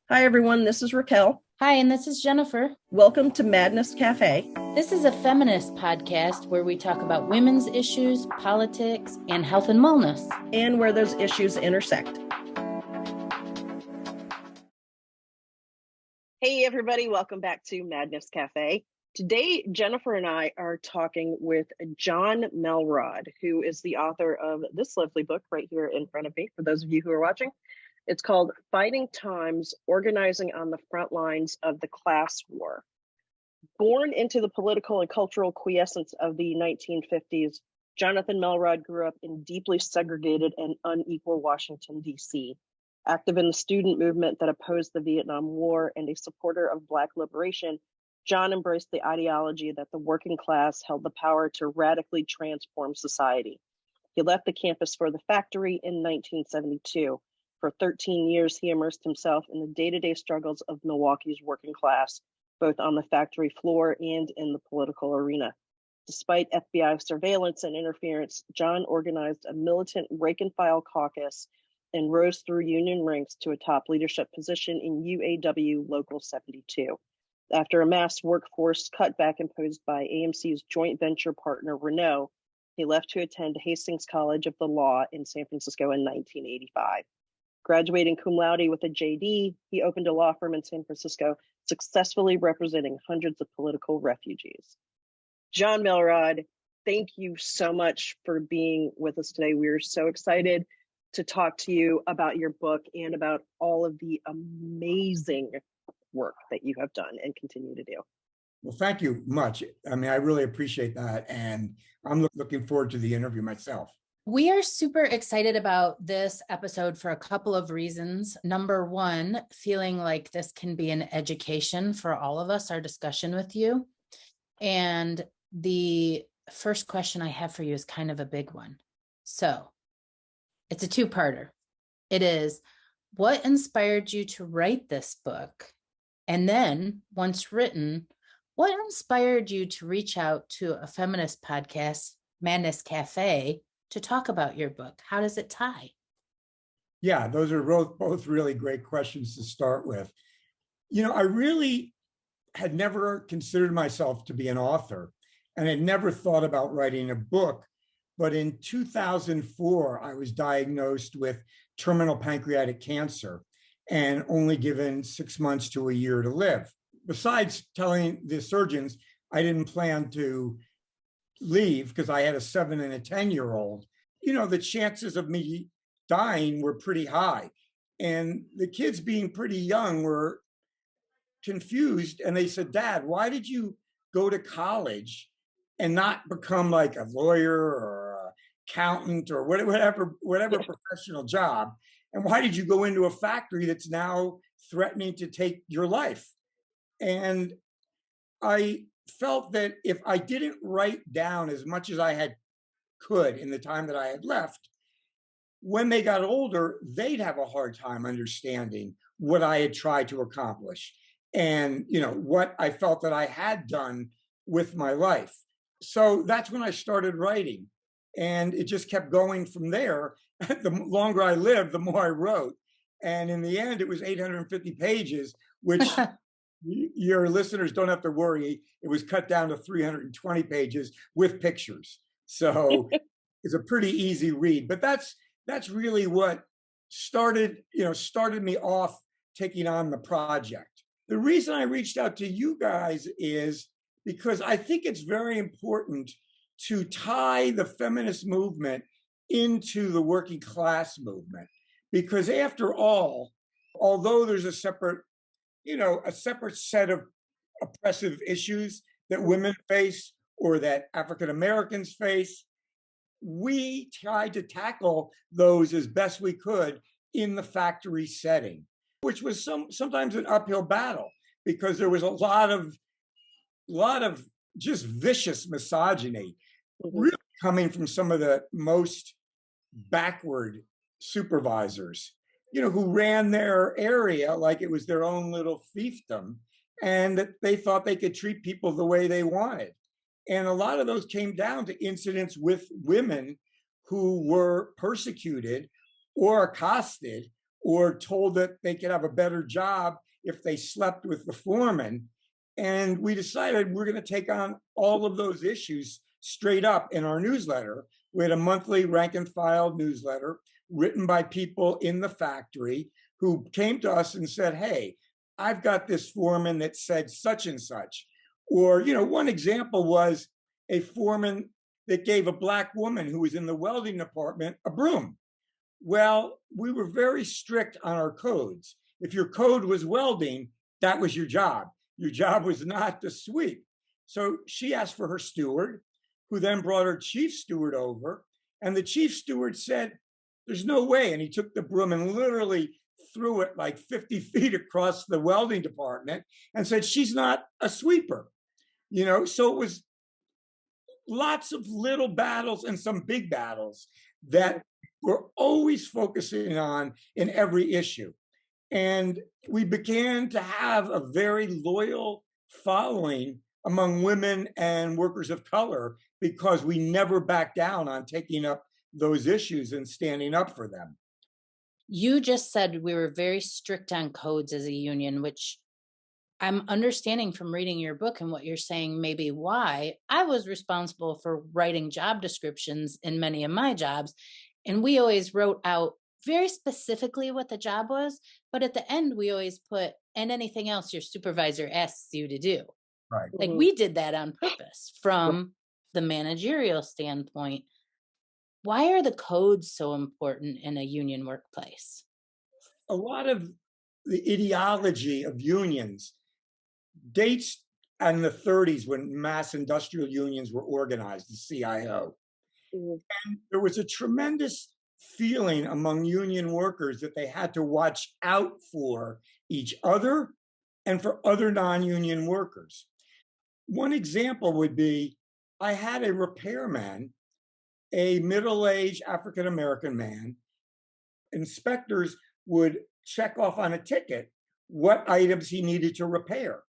Hi, everyone. This is Raquel. Hi, and this is Jennifer. Welcome to Madness Cafe. This is a feminist podcast where we talk about women's issues, politics, and health and wellness. And where those issues intersect. Hey, everybody. Welcome back to Madness Cafe. Today, Jennifer and I are talking with Jon Melrod, who is the author of this lovely book right here in front of me, for those of you who are watching. It's called Fighting Times, Organizing on the Front Lines of the Class War. Born into the political and cultural quiescence of the 1950s, Jonathan Melrod grew up in deeply segregated and unequal Washington, D.C. Active in the student movement that opposed the Vietnam War and a supporter of Black liberation, Jon embraced the ideology that the working class held the power to radically transform society. He left the campus for the factory in 1972. For 13 years, he immersed himself in the day-to-day struggles of Milwaukee's working class, both on the factory floor and in the political arena. Despite FBI surveillance and interference, Jon organized a militant rank-and-file caucus and rose through union ranks to a top leadership position in UAW Local 72. After a mass workforce cutback imposed by AMC's joint venture partner Renault, he left to attend Hastings College of the Law in San Francisco in 1985. Graduating cum laude with a JD, he opened a law firm in San Francisco, successfully representing hundreds of political refugees. Jon Melrod, thank you so much for being with us today. We're so excited to talk to you about your book and about all of the amazing work that you have done and continue to do. Well, thank you much. I mean, I really appreciate that. And I'm looking forward to the interview myself. We are super excited about this episode for a couple of reasons. Number one, feeling like this can be an education for all of us, our discussion with you. And the first question I have for you is kind of a big one. So it's a two-parter. It is, what inspired you to write this book? And then once written, what inspired you to reach out to a feminist podcast, Madness Cafe, to talk about your book? How does it tie? Yeah, those are both really great questions to start with. You know, I really had never considered myself to be an author and had never thought about writing a book. But in 2004, I was diagnosed with terminal pancreatic cancer and only given 6 months to a year to live. Besides telling the surgeons I didn't plan to leave because I had a 7 and a 10-year-old, you know, the chances of me dying were pretty high. And the kids, being pretty young, were confused. And they said, "Dad, why did you go to college and not become like a lawyer or an accountant or whatever professional job? And why did you go into a factory that's now threatening to take your life?" And I felt that if I didn't write down as much as I could in the time that I had left, when they got older, they'd have a hard time understanding what I had tried to accomplish and, you know, what I felt that I had done with my life. So that's when I started writing. And it just kept going from there. The longer I lived, the more I wrote. And in the end, it was 850 pages, which your listeners don't have to worry. It was cut down to 320 pages with pictures. So it's a pretty easy read. But that's really what started me off taking on the project. The reason I reached out to you guys is because I think it's very important to tie the feminist movement into the working class movement. Because after all, although there's a separate set of oppressive issues that women face or that African Americans face, we tried to tackle those as best we could in the factory setting, which was sometimes an uphill battle because there was a lot of just vicious misogyny, really coming from some of the most backward supervisors, you know, who ran their area like it was their own little fiefdom, and that they thought they could treat people the way they wanted. And a lot of those came down to incidents with women who were persecuted or accosted or told that they could have a better job if they slept with the foreman. And we decided we're going to take on all of those issues straight up in our newsletter. We had a monthly rank and file newsletter written by people in the factory who came to us and said, hey, I've got this foreman that said such and such. Or, one example was a foreman that gave a Black woman who was in the welding department a broom. Well, we were very strict on our codes. If your code was welding, that was your job. Your job was not to sweep. So she asked for her steward, who then brought her chief steward over. And the chief steward said, there's no way. And he took the broom and literally threw it like 50 feet across the welding department and said, she's not a sweeper. So it was lots of little battles and some big battles that we're always focusing on in every issue. And we began to have a very loyal following among women and workers of color because we never backed down on taking up those issues and standing up for them. You just said we were very strict on codes as a union, which I'm understanding from reading your book and what you're saying, maybe why. I was responsible for writing job descriptions in many of my jobs, and we always wrote out very specifically what the job was, but at the end we always put, and anything else your supervisor asks you to do. Right. Like we did that on purpose from the managerial standpoint. Why are the codes so important in a union workplace? A lot of the ideology of unions dates in the 30s when mass industrial unions were organized, the CIO. And there was a tremendous feeling among union workers that they had to watch out for each other and for other non-union workers. One example would be, I had a repairman, a middle-aged African-American man. Inspectors would check off on a ticket what items he needed to repair.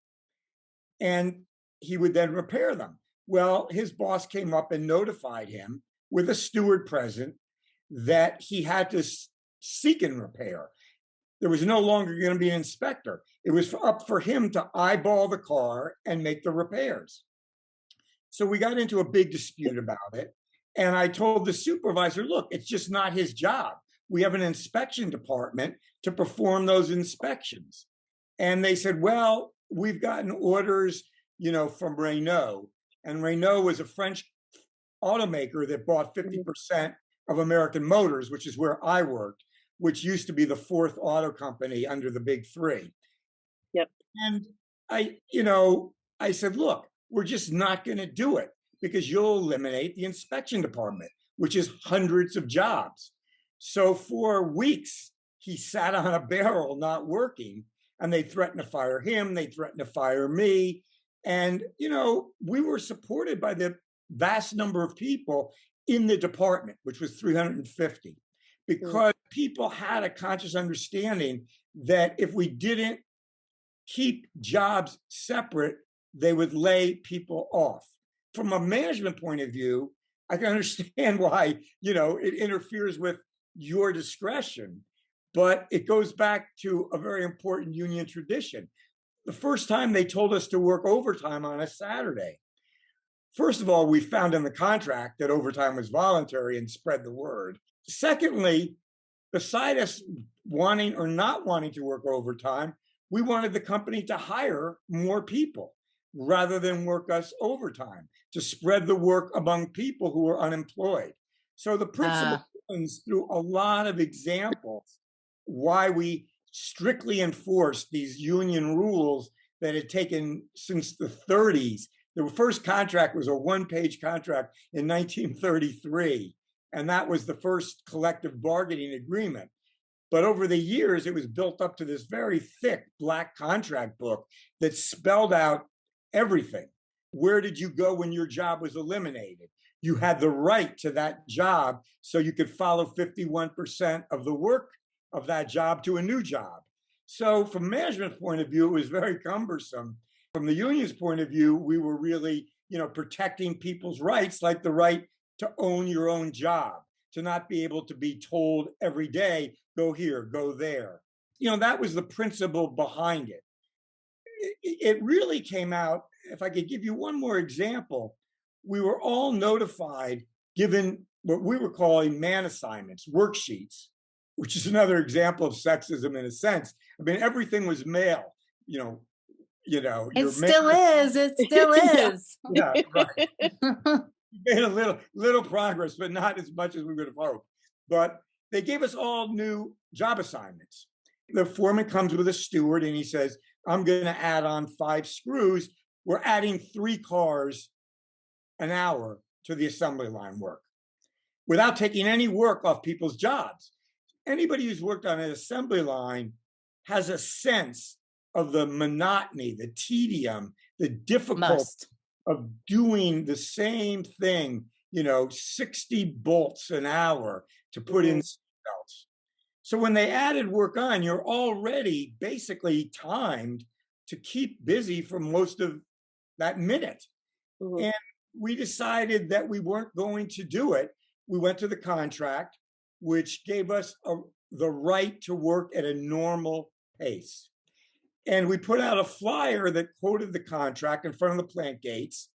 And he would then repair them. Well, his boss came up and notified him with a steward present that he had to seek and repair. There was no longer going to be an inspector. It was up for him to eyeball the car and make the repairs. So we got into a big dispute about it. And I told the supervisor, look, it's just not his job. We have an inspection department to perform those inspections. And they said, well, we've gotten orders, from Renault. And Renault was a French automaker that bought 50% of American Motors, which is where I worked, which used to be the fourth auto company under the big three. Yep. And I said, look, we're just not going to do it because you'll eliminate the inspection department, which is hundreds of jobs. So for weeks, he sat on a barrel not working, and they threatened to fire him. They threatened to fire me. And, we were supported by the vast number of people in the department, which was 350, because people had a conscious understanding that if we didn't keep jobs separate, they would lay people off. From a management point of view, I can understand why, it interferes with your discretion, but it goes back to a very important union tradition. The first time they told us to work overtime on a Saturday, first of all, we found in the contract that overtime was voluntary and spread the word. Secondly, beside us wanting or not wanting to work overtime, we wanted the company to hire more people rather than work us overtime, to spread the work among people who were unemployed. So the principle runs through a lot of examples why we strictly enforced these union rules that had taken since the 30s. The first contract was a one-page contract in 1933, and that was the first collective bargaining agreement. But over the years, it was built up to this very thick black contract book that spelled out everything. Where did you go when your job was eliminated? You had the right to that job, so you could follow 51% of the work of that job to a new job. So from management's point of view, it was very cumbersome. From the union's point of view, we were really, protecting people's rights, like the right to own your own job, to not be able to be told every day, go here, go there. That was the principle behind it. It really came out, if I could give you one more example, we were all notified, given what we were calling man assignments, worksheets, which is another example of sexism in a sense. I mean, everything was male, It still is. It still is. Yeah, right. We made a little progress, but not as much as we would have hoped. But they gave us all new job assignments. The foreman comes with a steward and he says, I'm going to add on 5 screws. We're adding 3 cars an hour to the assembly line work without taking any work off people's jobs. Anybody who's worked on an assembly line has a sense of the monotony, the tedium, the difficulty of doing the same thing, 60 bolts an hour to put in seatbelts. So when they added work on, you're already basically timed to keep busy for most of that minute. Mm-hmm. And we decided that we weren't going to do it. We went to the contract, which gave us the right to work at a normal pace. And we put out a flyer that quoted the contract in front of the plant gates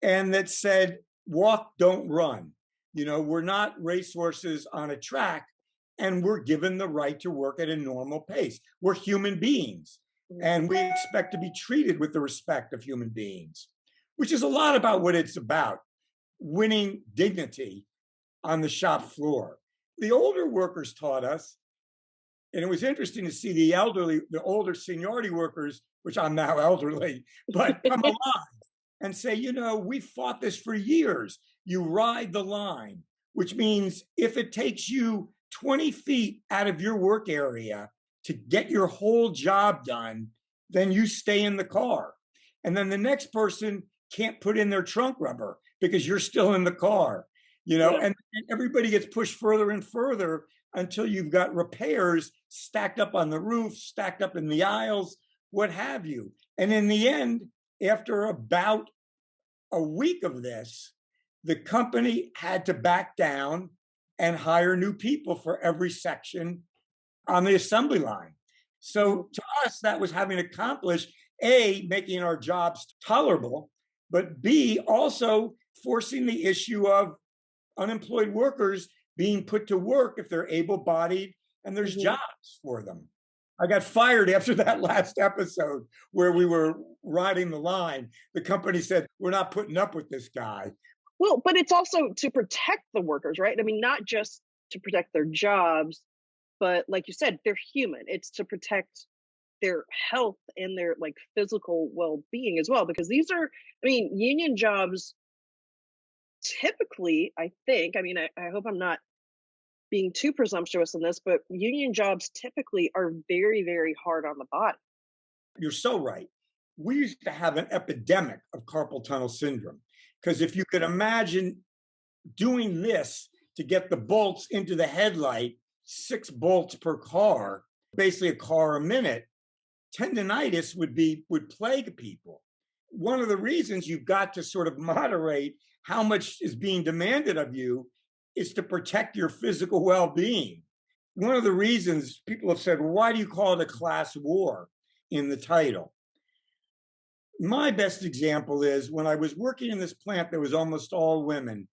and that said, walk, don't run. We're not racehorses on a track, and we're given the right to work at a normal pace. We're human beings, and we expect to be treated with the respect of human beings, which is a lot about what it's about, winning dignity on the shop floor. The older workers taught us, and it was interesting to see the older seniority workers, which I'm now elderly, but come along and say, we fought this for years. You ride the line, which means if it takes you 20 feet out of your work area to get your whole job done, then you stay in the car. And then the next person can't put in their trunk rubber because you're still in the car, and everybody gets pushed further and further until you've got repairs stacked up on the roof, stacked up in the aisles, what have you. And in the end, after about a week of this, the company had to back down and hire new people for every section on the assembly line. So to us, that was having accomplished, A, making our jobs tolerable, but B, also forcing the issue of unemployed workers being put to work if they're able-bodied and there's jobs for them. I got fired after that last episode where we were riding the line. The company said, we're not putting up with this guy. Well, but it's also to protect the workers, right? I mean, not just to protect their jobs, but like you said, they're human. It's to protect their health and their physical well-being as well, because these are, union jobs typically, I think, I hope I'm not being too presumptuous in this, but union jobs typically are very, very hard on the body. You're so right. We used to have an epidemic of carpal tunnel syndrome, because if you could imagine doing this to get the bolts into the headlight, 6 bolts per car, basically a car a minute, tendinitis would plague people. One of the reasons you've got to sort of moderate how much is being demanded of you is to protect your physical well-being. One of the reasons people have said, well, why do you call it a class war in the title? My best example is when I was working in this plant that was almost all women,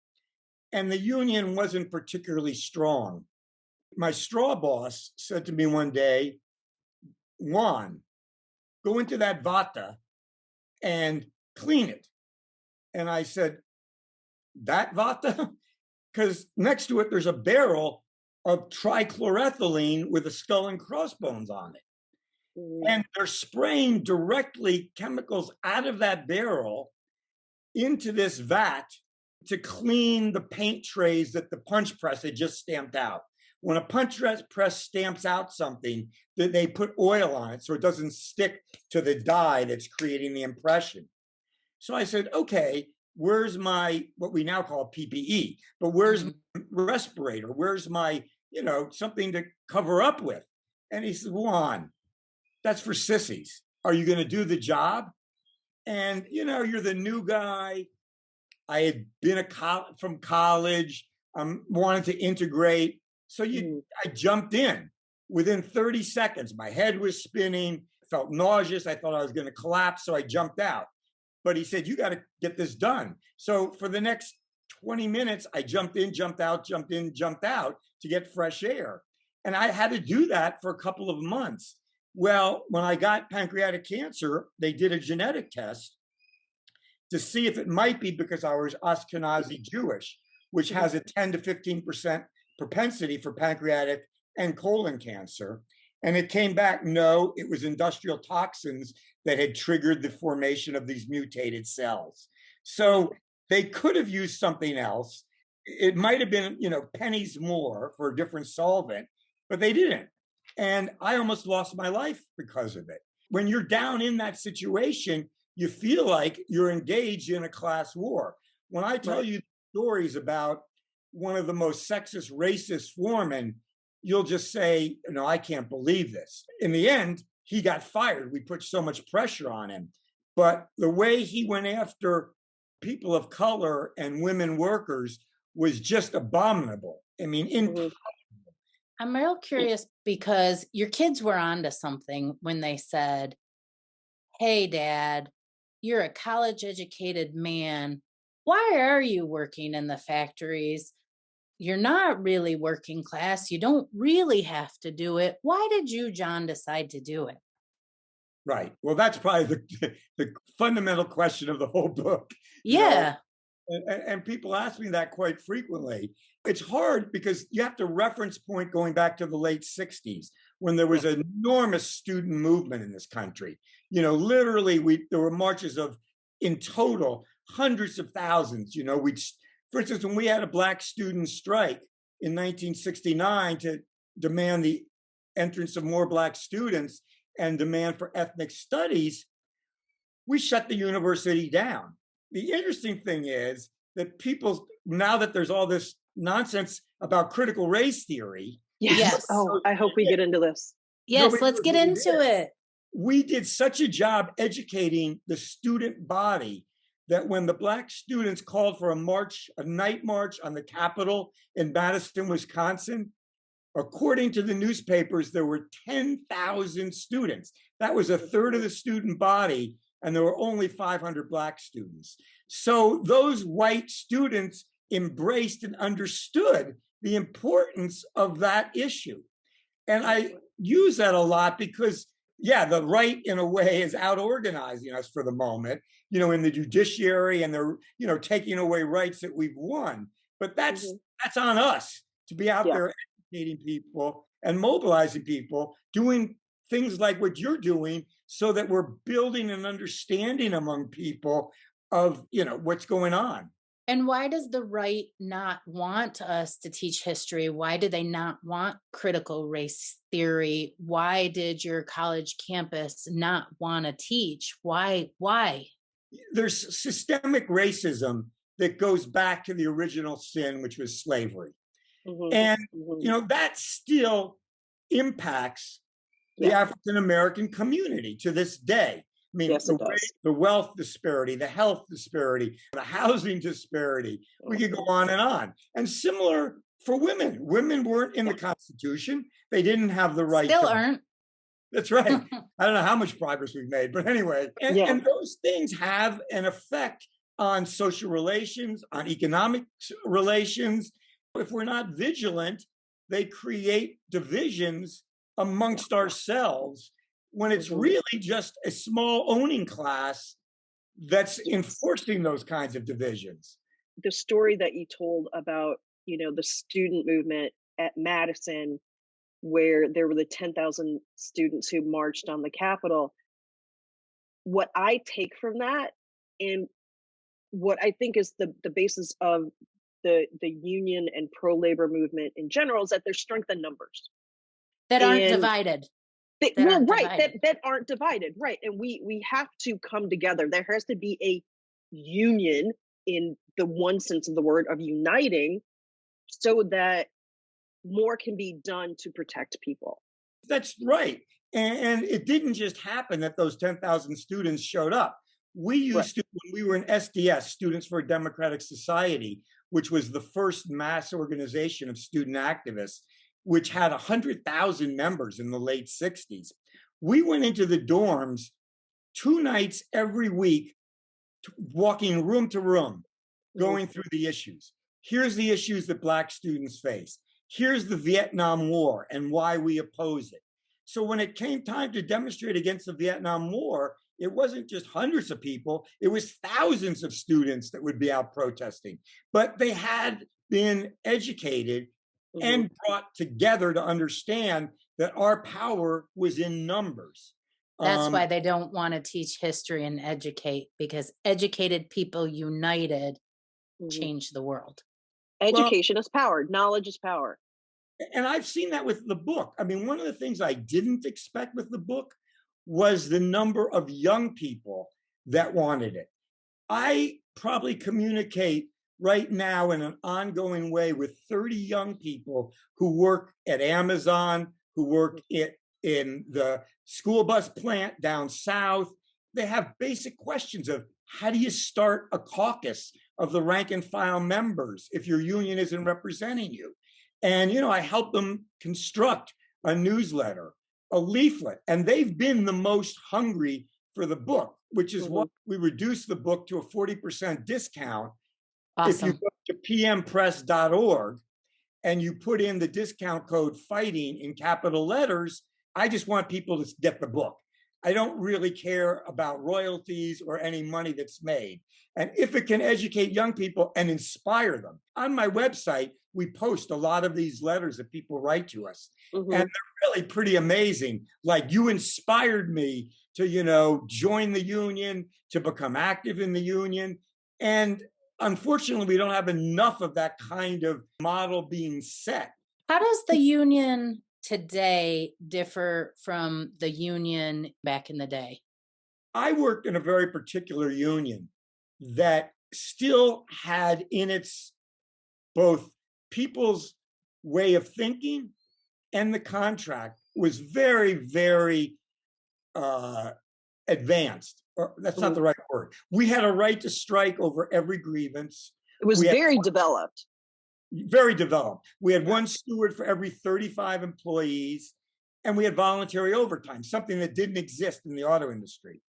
and the union wasn't particularly strong. My straw boss said to me one day, Juan, go into that vata and clean it. And I said, that vata? Because next to it, there's a barrel of trichloroethylene with a skull and crossbones on it. And they're spraying directly chemicals out of that barrel into this vat to clean the paint trays that the punch press had just stamped out. When a punch press stamps out something, they put oil on it so it doesn't stick to the dye that's creating the impression. So I said, okay, where's my, what we now call PPE, but where's my respirator? Where's my, something to cover up with? And he said, Juan, that's for sissies. Are you going to do the job? And, you're the new guy. I had been from college. Wanted to integrate. So I jumped in. Within 30 seconds, my head was spinning, felt nauseous. I thought I was going to collapse, so I jumped out. But he said, you got to get this done. So for the next 20 minutes, I jumped in, jumped out, jumped in, jumped out to get fresh air. And I had to do that for a couple of months. Well, when I got pancreatic cancer, they did a genetic test to see if it might be because I was Ashkenazi Jewish, which has a 10 to 15% propensity for pancreatic and colon cancer. And it came back, no, it was industrial toxins that had triggered the formation of these mutated cells. So they could have used something else. It might have been, pennies more for a different solvent, but they didn't. And I almost lost my life because of it. When you're down in that situation, you feel like you're engaged in a class war. When I tell you stories about one of the most sexist, racist foremen, you'll just say, no, I can't believe this. In the end, he got fired. We put so much pressure on him. But the way he went after people of color and women workers was just abominable. I mean, I'm real curious because your kids were onto something when they said, hey, Dad, you're a college educated man. Why are you working in the factories? You're not really working class. You don't really have to do it. Why did you, Jon, decide to do it? Right. Well, that's probably the fundamental question of the whole book. Yeah. And people ask me that quite frequently. It's hard because you have to reference point going back to the late 60s when there was an enormous student movement in this country. Literally, there were marches of, in total, hundreds of thousands. For instance, when we had a Black student strike in 1969 to demand the entrance of more Black students and demand for ethnic studies, we shut the university down. The interesting thing is that people, now that there's all this nonsense about critical race theory. Yes. Oh, I hope we get into this. Yes, let's get into it. We did such a job educating the student body that when the Black students called for a night march on the Capitol in Madison, Wisconsin, according to the newspapers, there were 10,000 students. That was a third of the student body, and there were only 500 Black students. So those white students embraced and understood the importance of that issue. And I use that a lot because, the right, in a way, is out-organizing us for the moment, in the judiciary, and they're, taking away rights that we've won. But that's on us to be out there educating people and mobilizing people, doing things like what you're doing so that we're building an understanding among people of, what's going on. And why does the right not want us to teach history? Why do they not want critical race theory? Why did your college campus not want to teach? Why? There's systemic racism that goes back to the original sin, which was slavery. And, that still impacts the African-American community to this day. I mean, the wealth disparity, the health disparity, the housing disparity, we could go on. And similar for women. Women weren't in the Constitution. They didn't have the right. Still aren't. That's right. I don't know how much progress we've made, but anyway. And those things have an effect on social relations, on economic relations. If we're not vigilant, they create divisions amongst ourselves when it's really just a small owning class that's enforcing those kinds of divisions. The story that you told about, the student movement at Madison, where there were the 10,000 students who marched on the Capitol, what I take from that, and what I think is the basis of the union and pro-labor movement in general, is that there's strength in numbers. That aren't divided. That aren't divided, right? And we have to come together. There has to be a union in the one sense of the word of uniting, so that more can be done to protect people. That's right. And it didn't just happen that those 10,000 students showed up. We used to, when we were in SDS, Students for a Democratic Society, which was the first mass organization of student activists, which had 100,000 members in the late 60s. We went into the dorms 2 nights every week, walking room to room, going through the issues. Here's the issues that Black students face. Here's the Vietnam War and why we oppose it. So when it came time to demonstrate against the Vietnam War, it wasn't just hundreds of people, it was thousands of students that would be out protesting. But they had been educated and brought together to understand that our power was in numbers. That's why they don't want to teach history and educate, because educated people united change the world. Education is power. Knowledge is power. And I've seen that with the book. I mean, one of the things I didn't expect with the book was the number of young people that wanted it. I probably communicate right now in an ongoing way with 30 young people who work at Amazon, who work in the school bus plant down south. They have basic questions of how do you start a caucus of the rank and file members if your union isn't representing you? And, I help them construct a newsletter, a leaflet, and they've been the most hungry for the book, which is why we reduced the book to a 40% discount. Awesome. If you go to pmpress.org and you put in the discount code FIGHTING in capital letters, I just want people to get the book. I don't really care about royalties or any money that's made. And if it can educate young people and inspire them. On my website, we post a lot of these letters that people write to us. And they're really pretty amazing. Like, you inspired me to, join the union, to become active in the union. And unfortunately, we don't have enough of that kind of model being set. How does the union today differ from the union back in the day? I worked in a very particular union that still had in its both people's way of thinking and the contract was very, very advanced. Or that's not the right word. We had a right to strike over every grievance. It was very developed. Very developed. We had one steward for every 35 employees, and we had voluntary overtime, something that didn't exist in the auto industry.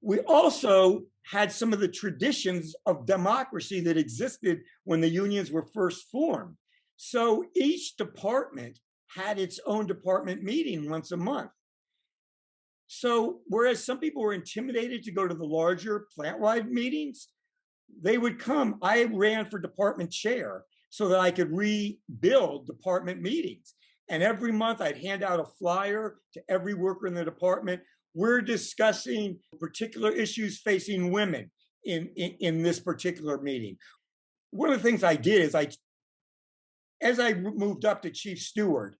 We also had some of the traditions of democracy that existed when the unions were first formed. So each department had its own department meeting once a month. So whereas some people were intimidated to go to the larger plant-wide meetings, they would come. I ran for department chair so that I could rebuild department meetings. And every month I'd hand out a flyer to every worker in the department. We're discussing particular issues facing women in this particular meeting. One of the things I did is as I moved up to chief steward,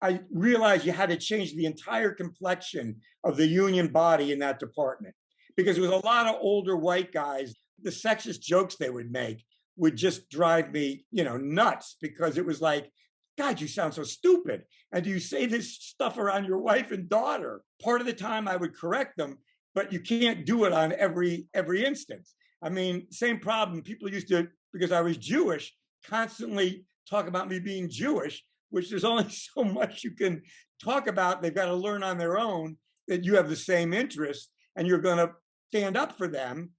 I realized you had to change the entire complexion of the union body in that department, because there was a lot of older white guys. The sexist jokes they would make would just drive me, nuts, because it was like, God, you sound so stupid. And do you say this stuff around your wife and daughter? Part of the time I would correct them, but you can't do it on every instance. I mean, same problem. People used to, because I was Jewish, constantly talk about me being Jewish, which there's only so much you can talk about. They've got to learn on their own that you have the same interest and you're going to stand up for them.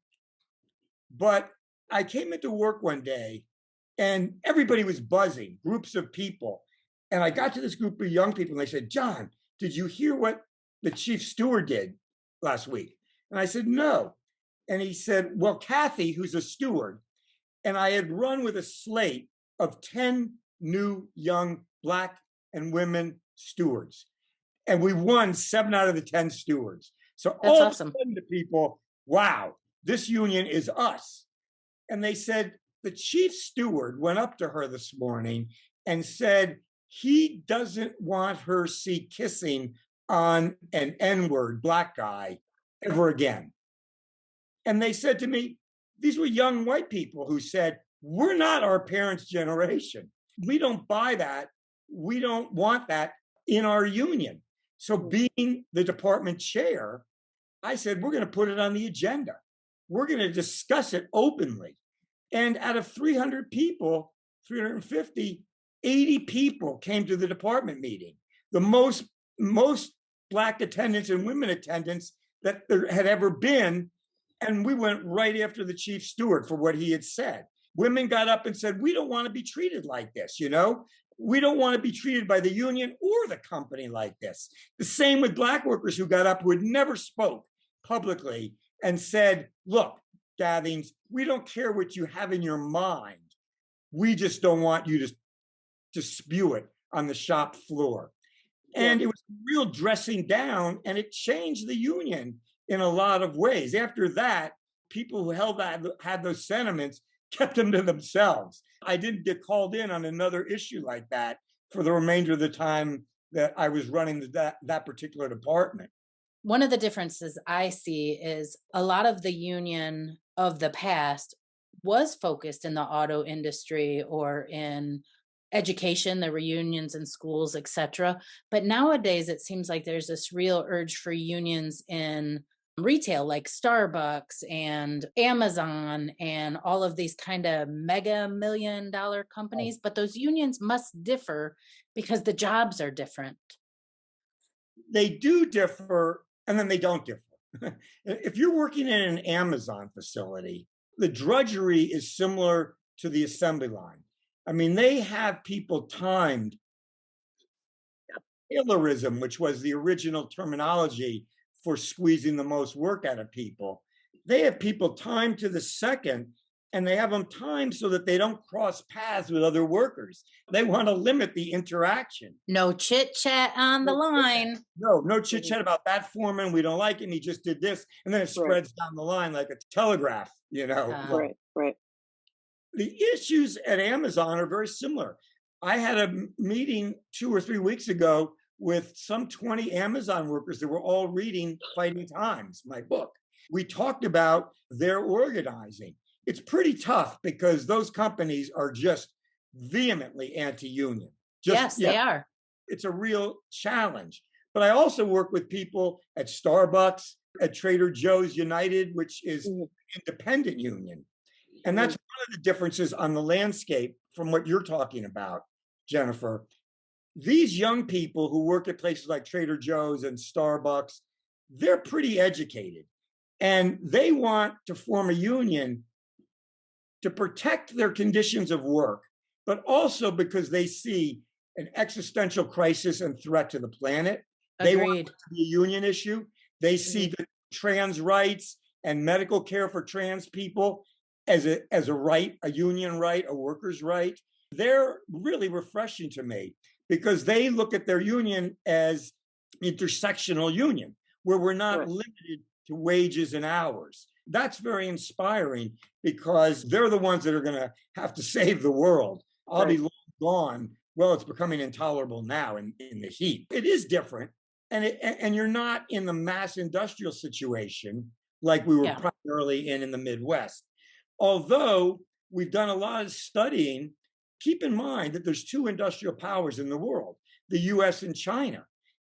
But I came into work one day and everybody was buzzing, groups of people. And I got to this group of young people and they said, John, did you hear what the chief steward did last week? And I said, no. And he said, well, Kathy, who's a steward, and I had run with a slate of 10 new young Black and women stewards. And we won 7 out of the 10 stewards. So that's all awesome. of a sudden to people, wow, this union is us. And they said, the chief steward went up to her this morning and said he doesn't want her see kissing on an N-word Black guy ever again. And they said to me, these were young white people who said, we're not our parents' generation. We don't buy that. We don't want that in our union. So being the department chair, I said, we're going to put it on the agenda. We're going to discuss it openly. And out of 300 people, 350, 80 people came to the department meeting, the most Black attendance and women attendance that there had ever been. And we went right after the chief steward for what he had said. Women got up and said, we don't want to be treated like this, you know? We don't want to be treated by the union or the company like this. The same with Black workers who got up, who had never spoke publicly and said, look, Gathings, we don't care what you have in your mind. We just don't want you to spew it on the shop floor. And it was real dressing down, and it changed the union in a lot of ways. After that, people who had those sentiments kept them to themselves. I didn't get called in on another issue like that for the remainder of the time that I was running that particular department. One of the differences I see is a lot of the union of the past was focused in the auto industry or in education. There were unions in schools, etc. But nowadays, it seems like there's this real urge for unions in retail, like Starbucks and Amazon and all of these kind of mega $1 million companies. But those unions must differ because the jobs are different. They do differ, and then they don't differ. If you're working in an Amazon facility, the drudgery is similar to the assembly line. I mean, they have people timed. Taylorism, which was the original terminology for squeezing the most work out of people. They have people timed to the second, and they have them timed so that they don't cross paths with other workers. They want to limit the interaction. No chit chat on the line. No chit chat about that foreman. We don't like him. He just did this. And then it spreads down the line like a telegraph, you know. Right. The issues at Amazon are very similar. I had a meeting 2 or 3 weeks ago with some 20 Amazon workers that were all reading Fighting Times, my book. We talked about their organizing. It's pretty tough because those companies are just vehemently anti-union. Yes, they are. It's a real challenge. But I also work with people at Starbucks, at Trader Joe's United, which is an independent union. And that's one of the differences on the landscape from what you're talking about, Jennifer. These young people who work at places like Trader Joe's and Starbucks, they're pretty educated. And they want to form a union to protect their conditions of work, but also because they see an existential crisis and threat to the planet. Agreed. They want it to be a union issue. They see the trans rights and medical care for trans people as a right, a union right, a worker's right. They're really refreshing to me because they look at their union as intersectional union, where we're not limited to wages and hours. That's very inspiring because they're the ones that are going to have to save the world. I'll be long gone. Well, it's becoming intolerable now in the heat. It is different. And you're not in the mass industrial situation like we were primarily in the Midwest. Although we've done a lot of studying, keep in mind that there's 2 industrial powers in the world, the US and China.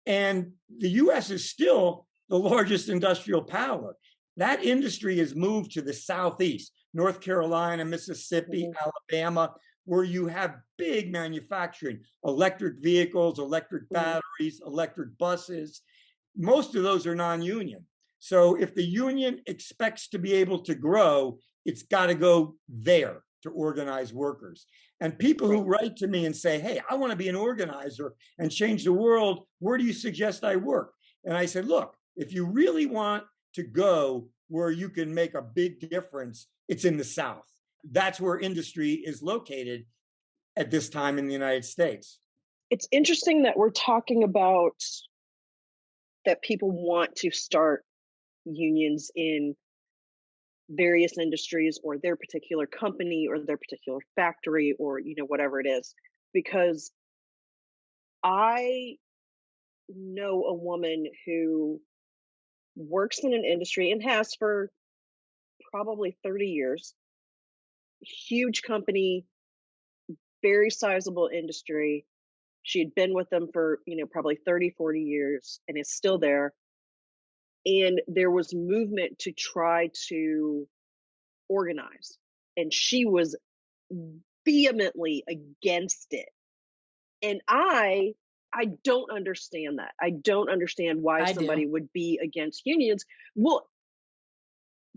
And the US is still the largest industrial power. That industry has moved to the Southeast, North Carolina, Mississippi, Alabama, where you have big manufacturing, electric vehicles, electric batteries, electric buses. Most of those are non-union. So if the union expects to be able to grow, it's got to go there to organize workers. And people who write to me and say, hey, I want to be an organizer and change the world, where do you suggest I work? And I said, look, if you really want to go where you can make a big difference, it's in the South. That's where industry is located at this time in the United States. It's interesting that we're talking about that people want to start unions in various industries or their particular company or their particular factory or, whatever it is, because I know a woman who works in an industry and has for probably 30 years, huge company, very sizable industry. She had been with them for, probably 30, 40 years and is still there. And there was movement to try to organize. And she was vehemently against it. And I don't understand that. I don't understand why I somebody do. would be against unions. Well,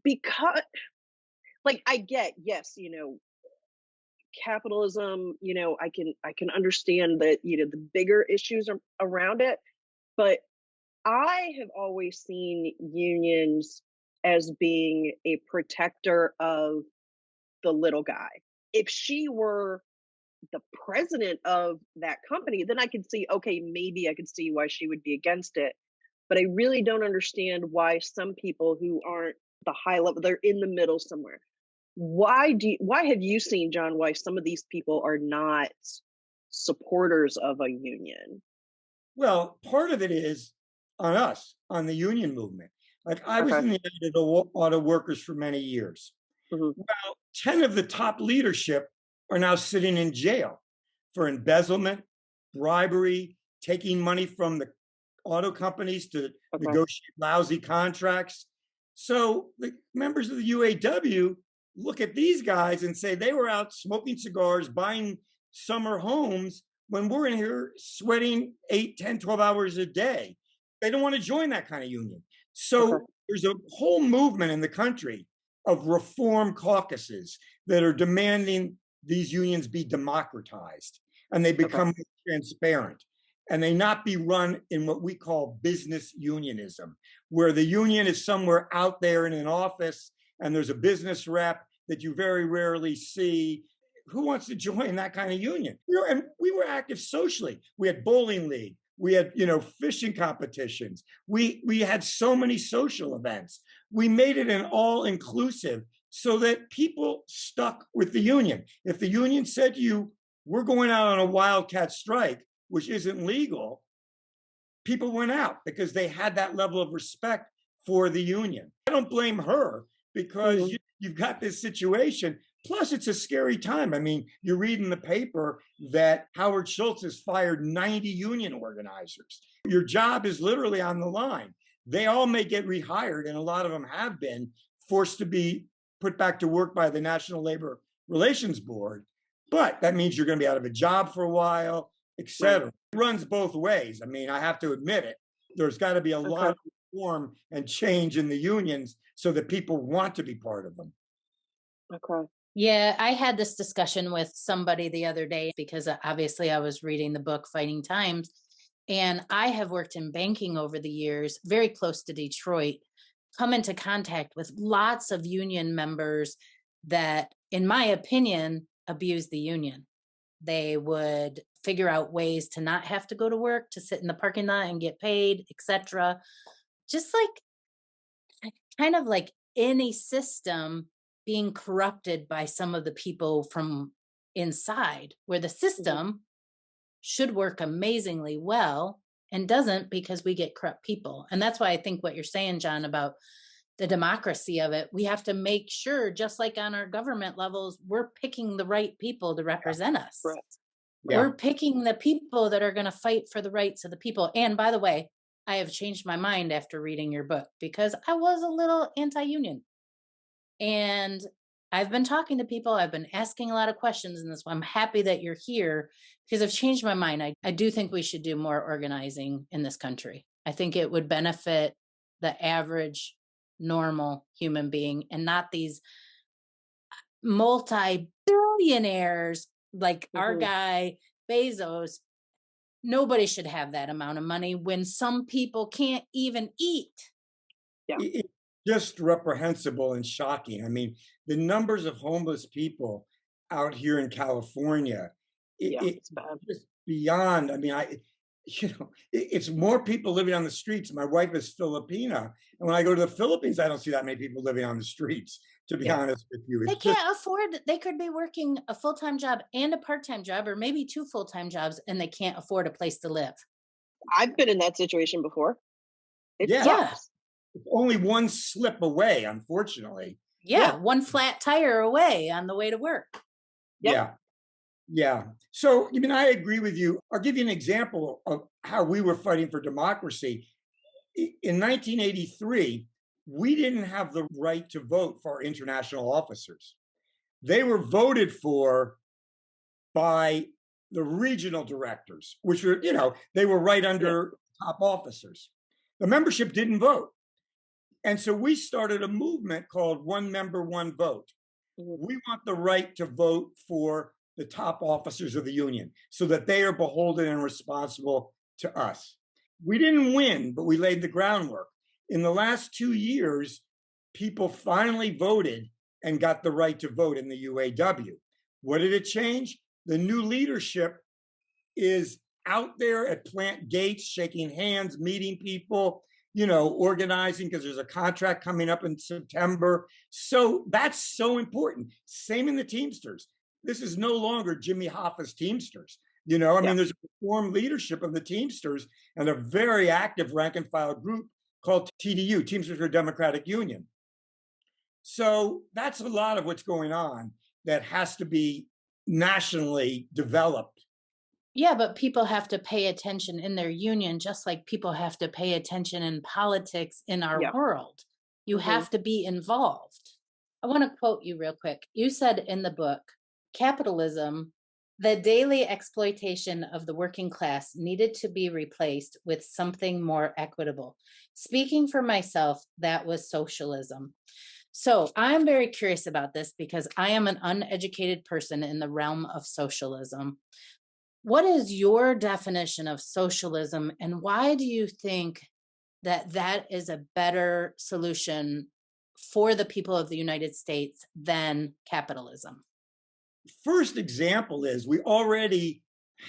because like I get, yes, capitalism, I can understand that, the bigger issues around it, but I have always seen unions as being a protector of the little guy. If she were the president of that company, then I could see, okay, maybe I could see why she would be against it. But I really don't understand why some people who aren't the high level, they're in the middle somewhere. Why have you seen, John, why some of these people are not supporters of a union? Well, part of it is on us, on the union movement. Like I was Okay. in the United Auto Workers for many years. Hmm. Well, 10 of the top leadership are now sitting in jail for embezzlement, bribery, taking money from the auto companies to Okay. negotiate lousy contracts. So the members of the UAW look at these guys and say they were out smoking cigars, buying summer homes when we're in here sweating 8, 10, 12 hours a day. They don't want to join that kind of union. Okay. So there's a whole movement in the country of reform caucuses that are demanding these unions be democratized and they Okay. become transparent and they not be run in what we call business unionism, where the union is somewhere out there in an office and there's a business rep that you very rarely see. Who wants to join that kind of union? And we were active socially. We had bowling league. We had, fishing competitions. We had so many social events. We made it an all-inclusive so that people stuck with the union. If the union said to you, we're going out on a wildcat strike, which isn't legal, people went out because they had that level of respect for the union. I don't blame her because you've got this situation. Plus, it's a scary time. I mean, you read in the paper that Howard Schultz has fired 90 union organizers. Your job is literally on the line. They all may get rehired, and a lot of them have been forced to be put back to work by the National Labor Relations Board. But that means you're going to be out of a job for a while, et cetera. Right. It runs both ways. I mean, I have to admit it. There's got to be a lot of reform and change in the unions so that people want to be part of them. Okay. Yeah, I had this discussion with somebody the other day because obviously I was reading the book Fighting Times, and I have worked in banking over the years, very close to Detroit, come into contact with lots of union members that, in my opinion, abuse the union. They would figure out ways to not have to go to work, to sit in the parking lot and get paid, etc. Just like kind of like any system being corrupted by some of the people from inside, where the system should work amazingly well and doesn't because we get corrupt people. And that's why I think what you're saying, John, about the democracy of it, we have to make sure, just like on our government levels, we're picking the right people to represent us. Right. Yeah. We're picking the people that are going to fight for the rights of the people. And by the way, I have changed my mind after reading your book because I was a little anti-union. And I've been talking to people. I've been asking a lot of questions in this. I'm happy that you're here because I've changed my mind. I do think we should do more organizing in this country. I think it would benefit the average, normal human being and not these multi-billionaires like our guy Bezos. Nobody should have that amount of money when some people can't even eat. Yeah. It's just reprehensible and shocking. I mean, the numbers of homeless people out here in California, it's bad. Just beyond. I mean, it's more people living on the streets. My wife is Filipina, and when I go to the Philippines, I don't see that many people living on the streets, to be honest with you. They can't afford, they could be working a full-time job and a part-time job, or maybe 2 full-time jobs, and they can't afford a place to live. I've been in that situation before. It's only one slip away, unfortunately. One flat tire away on the way to work. Yeah. So, I mean, I agree with you. I'll give you an example of how we were fighting for democracy. In 1983, we didn't have the right to vote for our international officers. They were voted for by the regional directors, which were, they were right under top officers. The membership didn't vote. And so we started a movement called One Member, One Vote. We want the right to vote for the top officers of the union so that they are beholden and responsible to us. We didn't win, but we laid the groundwork. In the last 2 years, people finally voted and got the right to vote in the UAW. What did it change? The new leadership is out there at plant gates, shaking hands, meeting people, organizing because there's a contract coming up in September. So that's so important. Same in the Teamsters. This is no longer Jimmy Hoffa's Teamsters. There's a reformed leadership of the Teamsters and a very active rank and file group called TDU, Teamsters for Democratic Union. So that's a lot of what's going on that has to be nationally developed. Yeah, but people have to pay attention in their union, just like people have to pay attention in politics in our world. You have to be involved. I want to quote you real quick. You said in the book, capitalism, the daily exploitation of the working class, needed to be replaced with something more equitable. Speaking for myself, that was socialism. So I'm very curious about this because I am an uneducated person in the realm of socialism. What is your definition of socialism, and why do you think that that is a better solution for the people of the United States than capitalism? First example is we already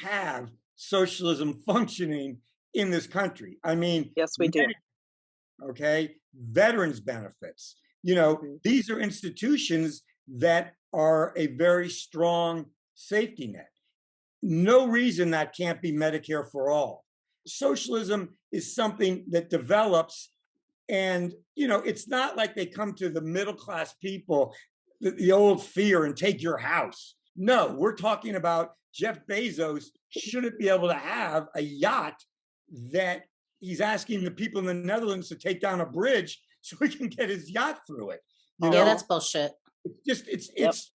have socialism functioning in this country. I mean, yes, we do. Okay, veterans benefits. These are institutions that are a very strong safety net. No reason that can't be Medicare for all. Socialism is something that develops, and it's not like they come to the middle class people, the old fear, and take your house. No, we're talking about Jeff Bezos shouldn't be able to have a yacht that he's asking the people in the Netherlands to take down a bridge so he can get his yacht through it. Yeah, that's bullshit. It's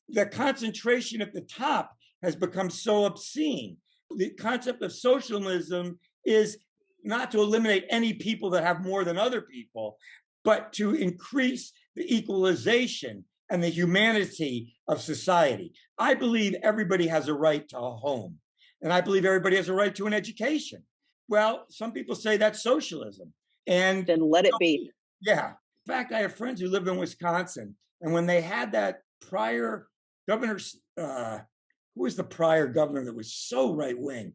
the concentration at the top has become so obscene. The concept of socialism is not to eliminate any people that have more than other people, but to increase the equalization and the humanity of society. I believe everybody has a right to a home, and I believe everybody has a right to an education. Well, some people say that's socialism. And then let it be. Yeah. In fact, I have friends who live in Wisconsin, and when they had that prior governor, who was the prior governor that was so right wing?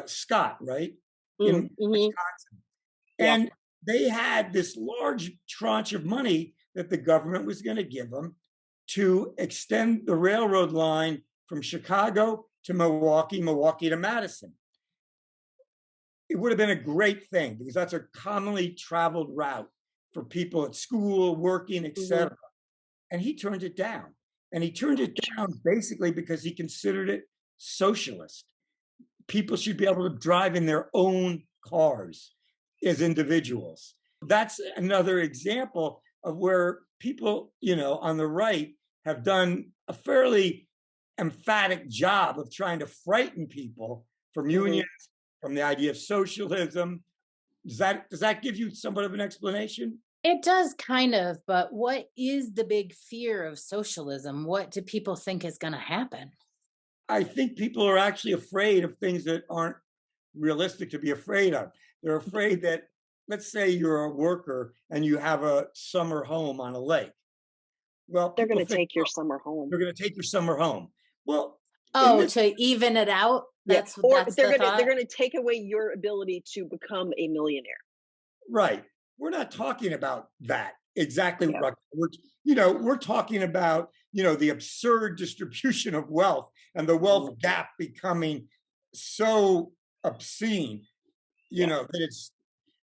Scott, right? In Wisconsin. And they had this large tranche of money that the government was going to give them to extend the railroad line from Chicago to Milwaukee, Milwaukee to Madison. It would have been a great thing because that's a commonly traveled route for people at school, working, etc. And he turned it down. And he turned it down basically because he considered it socialist. People should be able to drive in their own cars as individuals. That's another example of where people, on the right have done a fairly emphatic job of trying to frighten people from unions, from the idea of socialism. Does that give you somewhat of an explanation? It does kind of, but what is the big fear of socialism? What do people think is going to happen? I think people are actually afraid of things that aren't realistic to be afraid of. They're afraid that, let's say you're a worker and you have a summer home on a lake. Well, they're going to take your summer home. They're going to take your summer home. Well, to even it out. That's they're going to take away your ability to become a millionaire. Right. We're not talking about that exactly. Yeah. We're talking about, the absurd distribution of wealth and the wealth gap becoming so obscene, that it's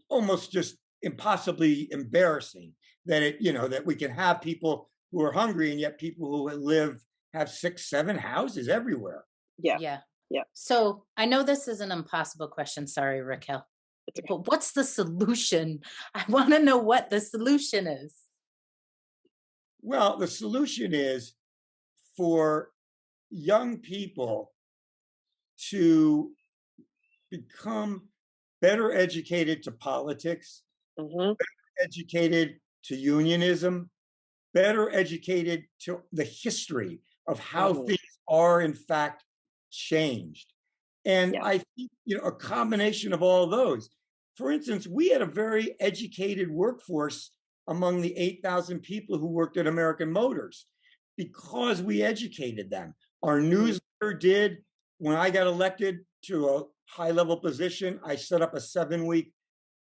almost just impossibly embarrassing that that we can have people who are hungry and yet people who have 6, 7 houses everywhere. Yeah. So I know this is an impossible question. Sorry, Raquel. But what's the solution? I want to know what the solution is. Well, the solution is for young people to become better educated to politics, Mm-hmm. educated to unionism, better educated to the history of how Mm-hmm. things are in fact changed. And Yeah. I think, a combination of all of those. For instance, we had a very educated workforce among the 8,000 people who worked at American Motors because we educated them. Our newsletter did. When I got elected to a high level position, I set up a 7-week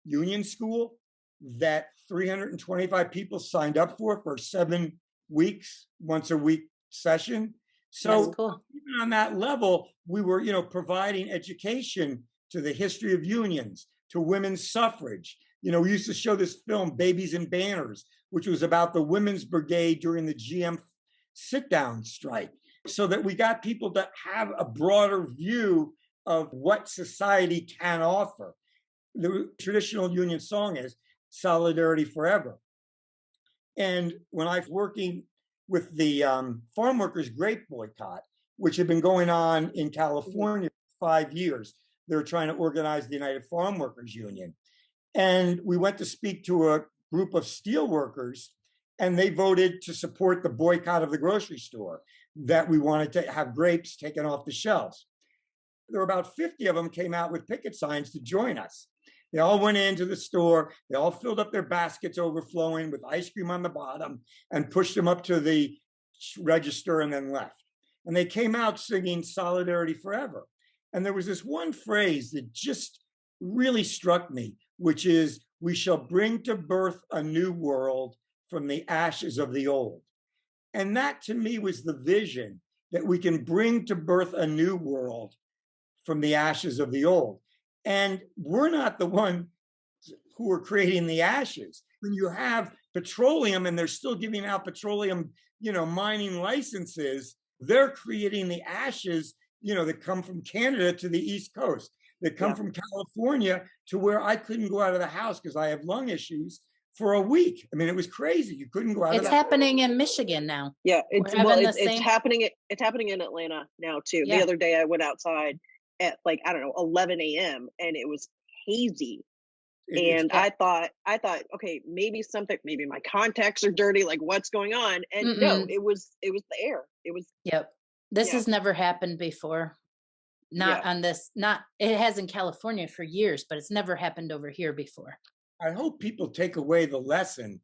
union school that 325 people signed up for 7 weeks, once a week session. That's So cool. even on that level, we were, providing education to the history of unions, to women's suffrage. We used to show this film, Babies and Banners, which was about the women's brigade during the GM sit-down strike, so that we got people to have a broader view of what society can offer. The traditional union song is Solidarity Forever. And when I was working with the farm workers' grape boycott, which had been going on in California for 5 years, they were trying to organize the United Farm Workers Union. And we went to speak to a group of steel workers, and they voted to support the boycott of the grocery store, that we wanted to have grapes taken off the shelves. There were about 50 of them came out with picket signs to join us. They all went into the store. They all filled up their baskets overflowing with ice cream on the bottom and pushed them up to the register and then left. And they came out singing Solidarity Forever. And there was this one phrase that just really struck me, which is, we shall bring to birth a new world from the ashes of the old. And that to me was the vision, that we can bring to birth a new world from the ashes of the old. And we're not the one who are creating the ashes. When you have petroleum and they're still giving out petroleum, mining licenses, they're creating the ashes, that come from Canada to the East Coast, that come from California to where I couldn't go out of the house because I have lung issues for a week. I mean, it was crazy. You couldn't go out of the house. It's happening in Michigan now. Yeah, it's same... happening. It's happening in Atlanta now too. Yeah. The other day I went outside at 11 a.m. and it was hazy. And I thought, okay, maybe my contacts are dirty. Like, what's going on? And no, it was the air. It was. Yep. This has never happened before. Not on this. It has in California for years, but it's never happened over here before. I hope people take away the lesson.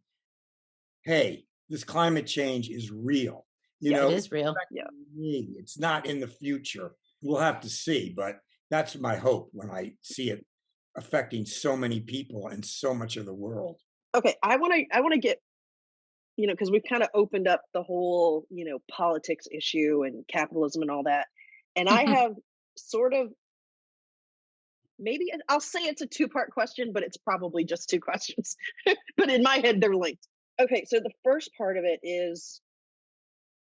Hey, this climate change is real. It is real. It's not in the future. We'll have to see, but that's my hope when I see it affecting so many people and so much of the world. Okay, I want to get, because we've kind of opened up the whole, politics issue and capitalism and all that. And I have sort of, maybe I'll say it's a 2-part question, but it's probably just 2 questions. But in my head, they're linked. Okay, so the first part of it is,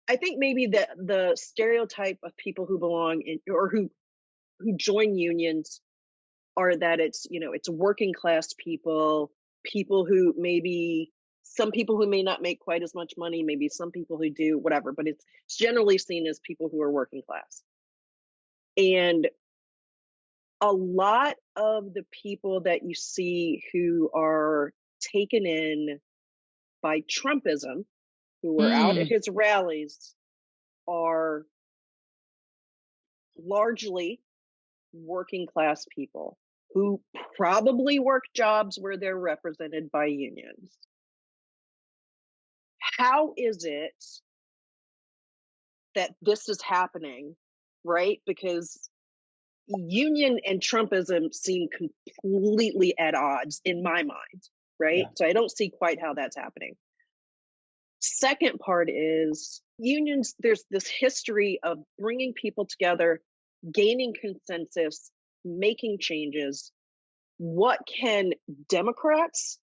I think maybe the stereotype of people who belong in, or who join unions, are that it's working class people who maybe, some people who may not make quite as much money, maybe some people who do, whatever, but it's generally seen as people who are working class. And a lot of the people that you see who are taken in by Trumpism, who were out at his rallies, are largely working class people who probably work jobs where they're represented by unions. How is it that this is happening, right? Because union and Trumpism seem completely at odds in my mind, right? Yeah. So I don't see quite how that's happening. Second part is unions, there's this history of bringing people together, gaining consensus, making changes. What can Democrats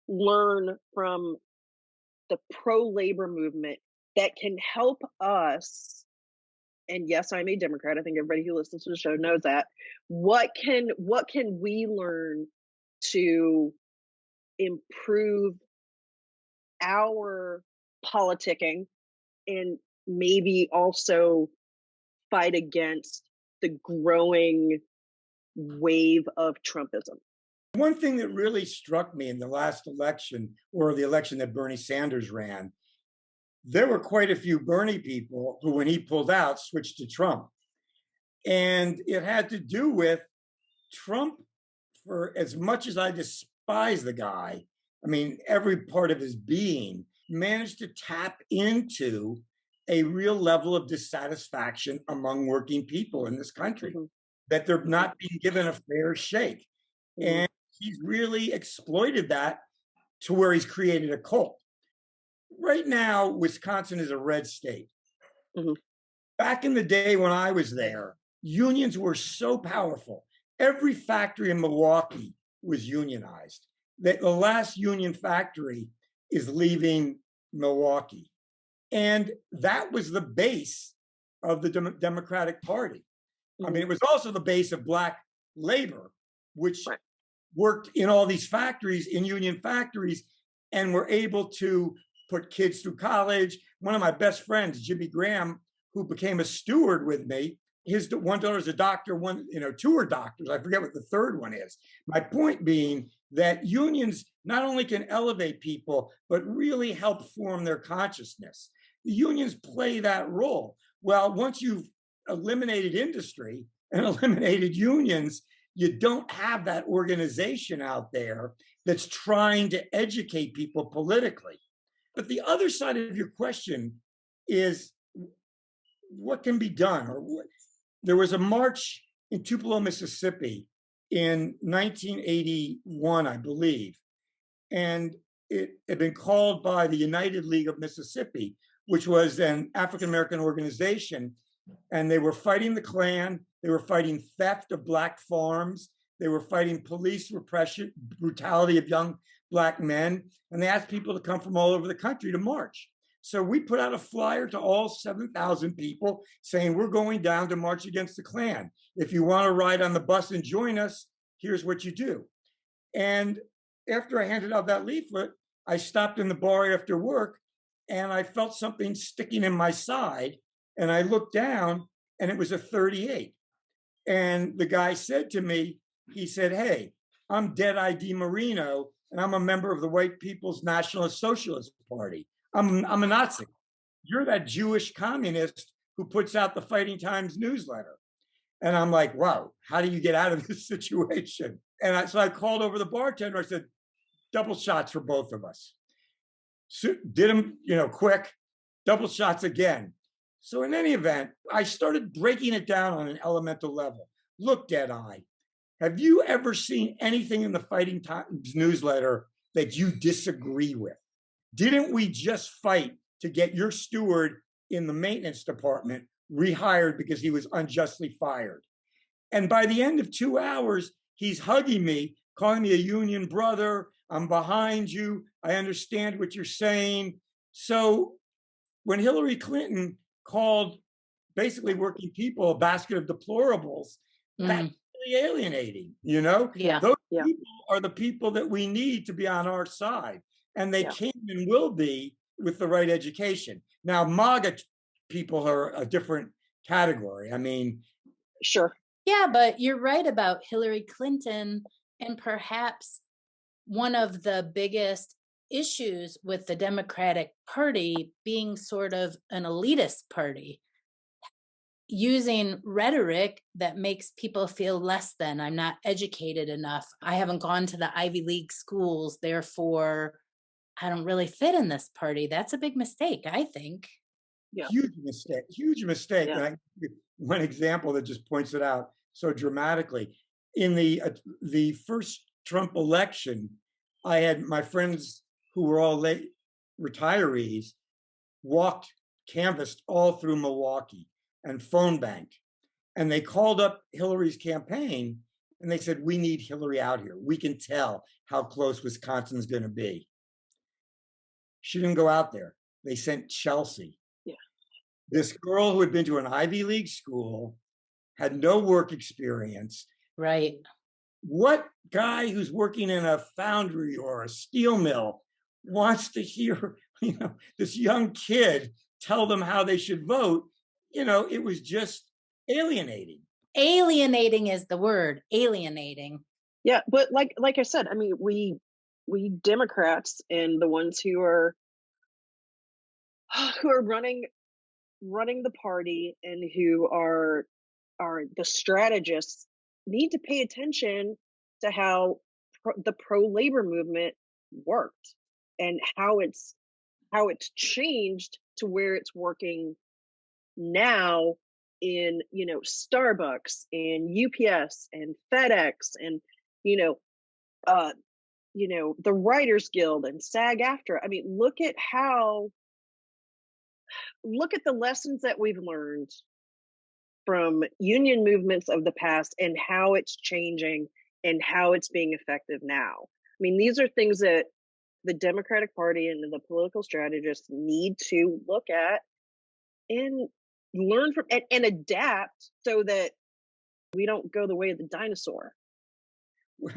learn from the pro-labor movement that can help us? And yes, I'm a Democrat. I think everybody who listens to the show knows that. What can we learn to improve our politicking, and maybe also fight against the growing wave of Trumpism? One thing that really struck me in the last election, or the election that Bernie Sanders ran, there were quite a few Bernie people who, when he pulled out, switched to Trump. And it had to do with Trump, for as much as I despise the guy, I mean, every part of his being, managed to tap into a real level of dissatisfaction among working people in this country, that they're not being given a fair shake. And he's really exploited that to where he's created a cult. Right now, Wisconsin is a red state. Back in the day when I was there, unions were so powerful. Every factory in Milwaukee was unionized. The last union factory is leaving Milwaukee. And that was the base of the Democratic Party. I mean, it was also the base of Black labor, which worked in all these factories, in union factories, and were able to put kids through college. One of my best friends, Jimmy Graham, who became a steward with me, his one daughter's a doctor, two are doctors. I forget what the third one is. My point being that unions not only can elevate people, but really help form their consciousness. The unions play that role. Well, once you've eliminated industry and eliminated unions, you don't have that organization out there that's trying to educate people politically. But the other side of your question is what can be done? There was a march in Tupelo, Mississippi in 1981, I believe, and it had been called by the United League of Mississippi, which was an African-American organization, and they were fighting the Klan, they were fighting theft of Black farms, they were fighting police repression, brutality of young Black men, and they asked people to come from all over the country to march. So we put out a flyer to all 7,000 people saying, we're going down to march against the Klan. If you want to ride on the bus and join us, here's what you do. And after I handed out that leaflet, I stopped in the bar after work and I felt something sticking in my side. And I looked down and it was a 38. And the guy said to me, he said, hey, I'm Dead-Eye DiMarino, and I'm a member of the White People's Nationalist Socialist Party. I'm a Nazi. You're that Jewish communist who puts out the Fighting Times newsletter. And I'm like, wow, how do you get out of this situation? And so I called over the bartender. I said, double shots for both of us. So did them, quick, double shots again. So in any event, I started breaking it down on an elemental level. Look, Dead-Eye, have you ever seen anything in the Fighting Times newsletter that you disagree with? Didn't we just fight to get your steward in the maintenance department rehired because he was unjustly fired? And by the end of 2 hours, he's hugging me, calling me a union brother. I'm behind you. I understand what you're saying. So when Hillary Clinton called basically working people a basket of deplorables, that's really alienating, Yeah. Those people are the people that we need to be on our side. And they can and will be with the right education. Now, MAGA people are a different category. I mean, sure. Yeah, but you're right about Hillary Clinton, and perhaps one of the biggest issues with the Democratic Party being sort of an elitist party, using rhetoric that makes people feel less than. I'm not educated enough. I haven't gone to the Ivy League schools, therefore I don't really fit in this party. That's a big mistake, I think. Yeah. Huge mistake. Yeah. And one example that just points it out so dramatically. In the first Trump election, I had my friends who were all late retirees canvassed all through Milwaukee and phone banked. And they called up Hillary's campaign and they said, we need Hillary out here. We can tell how close Wisconsin's going to be. She didn't go out there. They sent Chelsea. Yeah. This girl who had been to an Ivy League school, had no work experience. Right. What guy who's working in a foundry or a steel mill wants to hear, this young kid tell them how they should vote? It was just alienating. Alienating is the word, alienating. Yeah, but like I said, I mean, we Democrats and the ones who are running the party and who are the strategists need to pay attention to how the pro-labor movement worked and how it's changed to where it's working now in, Starbucks and UPS and FedEx and, the Writers Guild and SAG-AFTRA. I mean, look at the lessons that we've learned from union movements of the past and how it's changing and how it's being effective now. I mean, these are things that the Democratic Party and the political strategists need to look at and learn from and adapt so that we don't go the way of the dinosaur.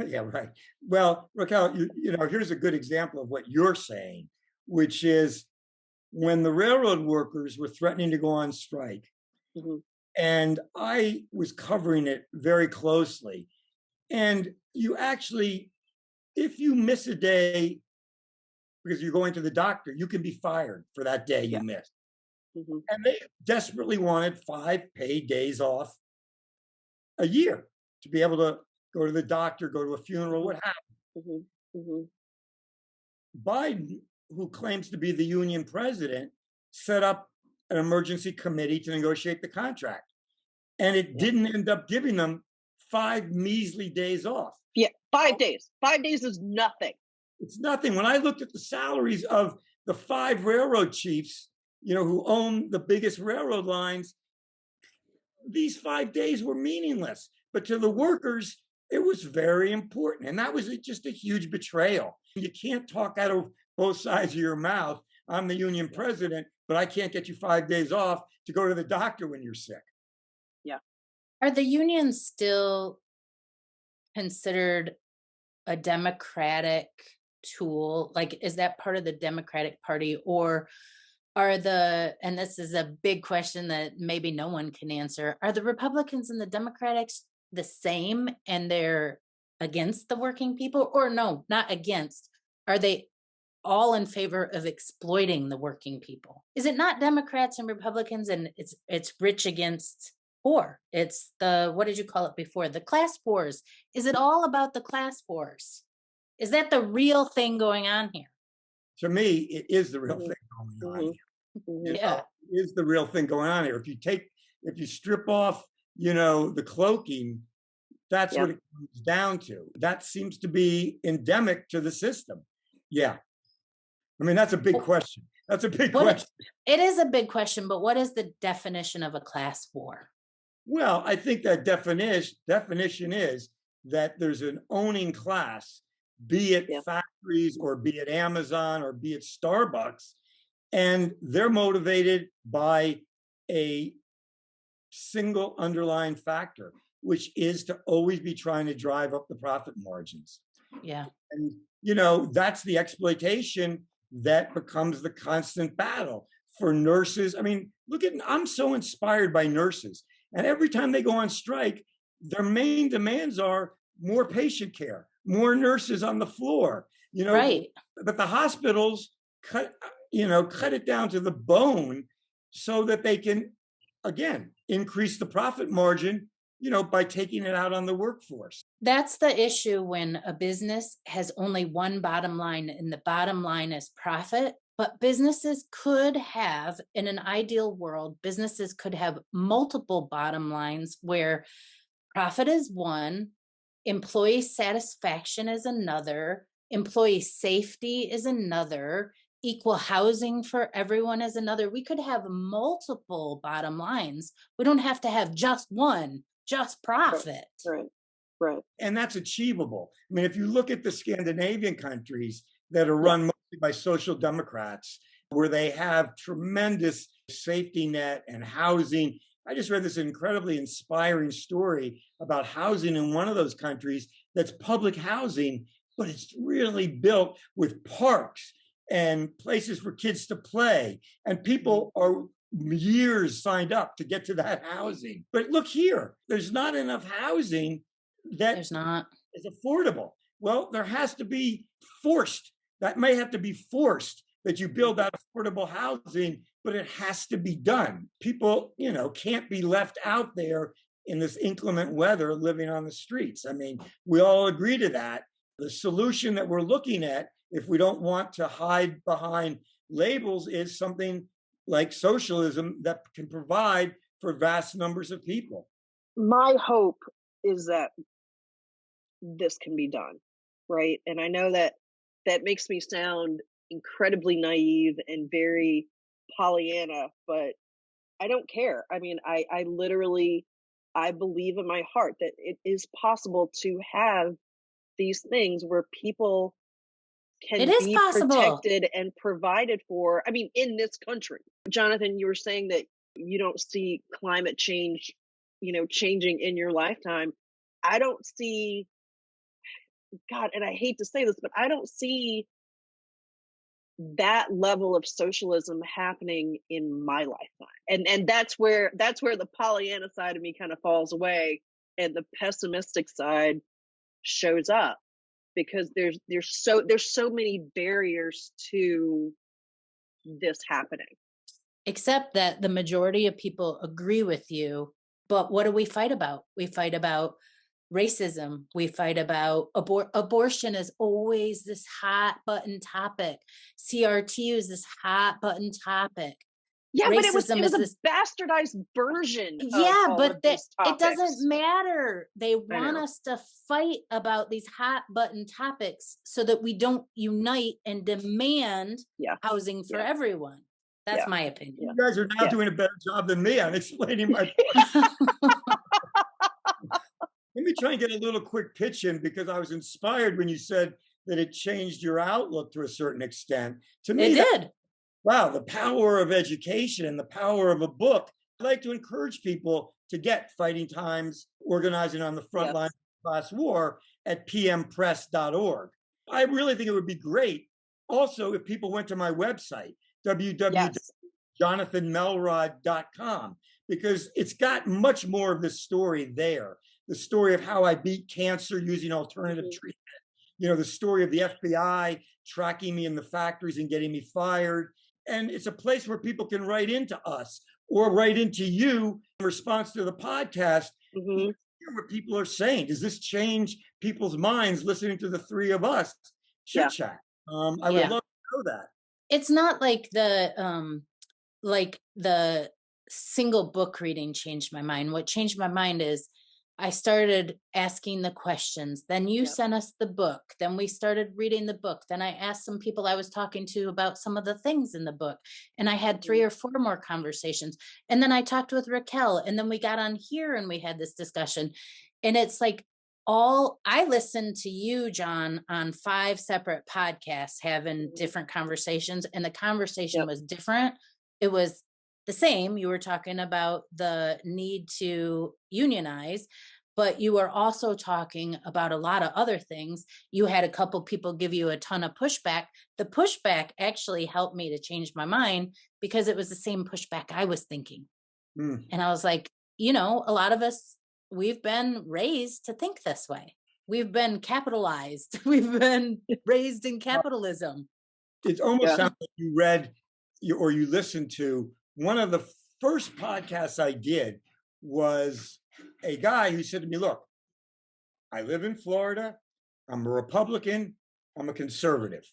Yeah, right. Well, Raquel, here's a good example of what you're saying, which is when the railroad workers were threatening to go on strike, mm-hmm. and I was covering it very closely. And you actually, if you miss a day because you're going to the doctor, you can be fired for that day you missed. Mm-hmm. And they desperately wanted 5 paid days off a year to be able to go to the doctor, go to a funeral, what have you. Mm-hmm. Mm-hmm. Biden, who claims to be the union president, set up an emergency committee to negotiate the contract. And it didn't end up giving them 5 measly days off. Yeah, 5 days. 5 days is nothing. It's nothing. When I looked at the salaries of the 5 railroad chiefs, who own the biggest railroad lines, these 5 days were meaningless. But to the workers, it was very important. And that was just a huge betrayal. You can't talk out of both sides of your mouth. I'm the union president, but I can't get you 5 days off to go to the doctor when you're sick. Yeah. Are the unions still considered a democratic tool? Like, is that part of the Democratic Party, or and this is a big question that maybe no one can answer, are the Republicans and the Democrats the same and they're against the working people? Or no, not against. Are they all in favor of exploiting the working people? Is it not Democrats and Republicans and it's rich against poor? It's what did you call it before? The class wars. Is it all about the class wars? Is that the real thing going on here? To me, it is the real thing going on here. Yeah. It is the real thing going on here. If you strip off, the cloaking, that's what it comes down to. That seems to be endemic to the system. Yeah. I mean, that's a big question. That's a big question. It is a big question, but what is the definition of a class war? Well, I think that definition is that there's an owning class, be it factories or be it Amazon or be it Starbucks, and they're motivated by a single underlying factor, which is to always be trying to drive up the profit margins. Yeah. And, that's the exploitation that becomes the constant battle for nurses. I mean, I'm so inspired by nurses. And every time they go on strike, their main demands are more patient care, more nurses on the floor, Right. But the hospitals cut it down to the bone so that they can, again, increase the profit margin, by taking it out on the workforce. That's the issue when a business has only one bottom line and the bottom line is profit. But businesses could have, in an ideal world, businesses could have multiple bottom lines where profit is one, employee satisfaction is another, employee safety is another, equal housing for everyone is another. We could have multiple bottom lines. We don't have to have just one, just profit. Right. And that's achievable. I mean, if you look at the Scandinavian countries that are run mostly by social democrats, where they have tremendous safety net and housing. I just read this incredibly inspiring story about housing in one of those countries that's public housing, but it's really built with parks and places for kids to play. And people are years signed up to get to that housing. But look here, there's not enough housing that There's not. is affordable. Well, there has to be forced. That may have to be forced that you build that affordable housing, but it has to be done. People, can't be left out there in this inclement weather living on the streets. I mean, we all agree to that. The solution that we're looking at, if we don't want to hide behind labels, is something like socialism that can provide for vast numbers of people. My hope is that this can be done, right? And I know that makes me sound incredibly naive and very Pollyanna, but I don't care. I mean, I literally, I believe in my heart that it is possible to have these things where people can be protected and provided for. I mean, in this country. Jonathan, you were saying that you don't see climate change, changing in your lifetime. I don't see, God, and I hate to say this, but I don't see that level of socialism happening in my lifetime. And that's where the Pollyanna side of me kind of falls away and the pessimistic side shows up, because there's so many barriers to this happening. Except that the majority of people agree with you. But what do we fight about? We fight about racism. We fight about abortion is always this hot button topic. CRT is this hot button topic. Yeah, racism, but it was a bastardized version. Yeah, but it doesn't matter. They want us to fight about these hot button topics so that we don't unite and demand housing for everyone. That's my opinion. You guys are now doing a better job than me on explaining my point. Let me try and get a little quick pitch in, because I was inspired when you said that it changed your outlook to a certain extent. To me, it did. Wow, the power of education and the power of a book. I'd like to encourage people to get Fighting Times, Organizing on the Front Line of Class War at pmpress.org. I really think it would be great also if people went to my website, www.jonathanmelrod.com, because it's got much more of this story there. The story of how I beat cancer using alternative treatment. The story of the FBI tracking me in the factories and getting me fired. And it's a place where people can write into us or write into you in response to the podcast. Hear what people are saying. Does this change people's minds listening to the three of us chit chat? I would love to know that. It's not like the single book reading changed my mind. What changed my mind is I started asking the questions. Then you sent us the book. Then we started reading the book. Then I asked some people I was talking to about some of the things in the book. And I had 3 or 4 more conversations. And then I talked with Raquel. And then we got on here and we had this discussion. And it's like I listened to you, Jon, on 5 separate podcasts having different conversations. And the conversation was different. It was the same. You were talking about the need to unionize, but you were also talking about a lot of other things. You had a couple people give you a ton of pushback. The pushback actually helped me to change my mind, because it was the same pushback I was thinking. And I was like, a lot of us, we've been raised to think this way. We've been capitalized. We've been raised in capitalism. It almost sounds like you read or you listened to one of the first podcasts I did was a guy who said to me, look, I live in Florida. I'm a Republican. I'm a conservative.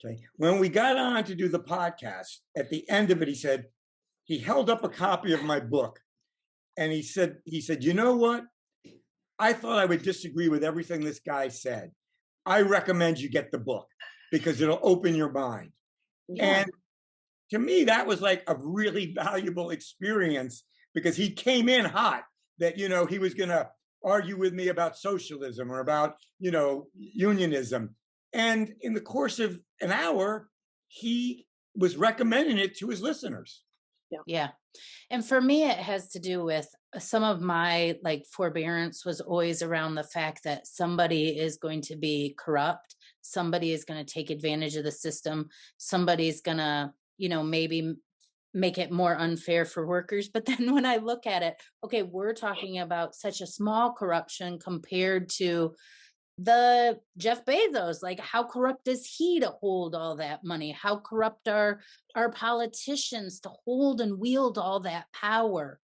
Okay. When we got on to do the podcast, at the end of it, he held up a copy of my book. And he said, you know what? I thought I would disagree with everything this guy said. I recommend you get the book because it'll open your mind. Yeah. And to me, that was like a really valuable experience, because he came in hot that, he was going to argue with me about socialism or about, unionism. And in the course of an hour, he was recommending it to his listeners. Yeah. And for me, it has to do with some of my forbearance was always around the fact that somebody is going to be corrupt. Somebody is going to take advantage of the system. Somebody's going to, maybe make it more unfair for workers. But then when I look at it, okay, we're talking about such a small corruption compared to the Jeff Bezos. Like, how corrupt is he to hold all that money? How corrupt are our politicians to hold and wield all that power?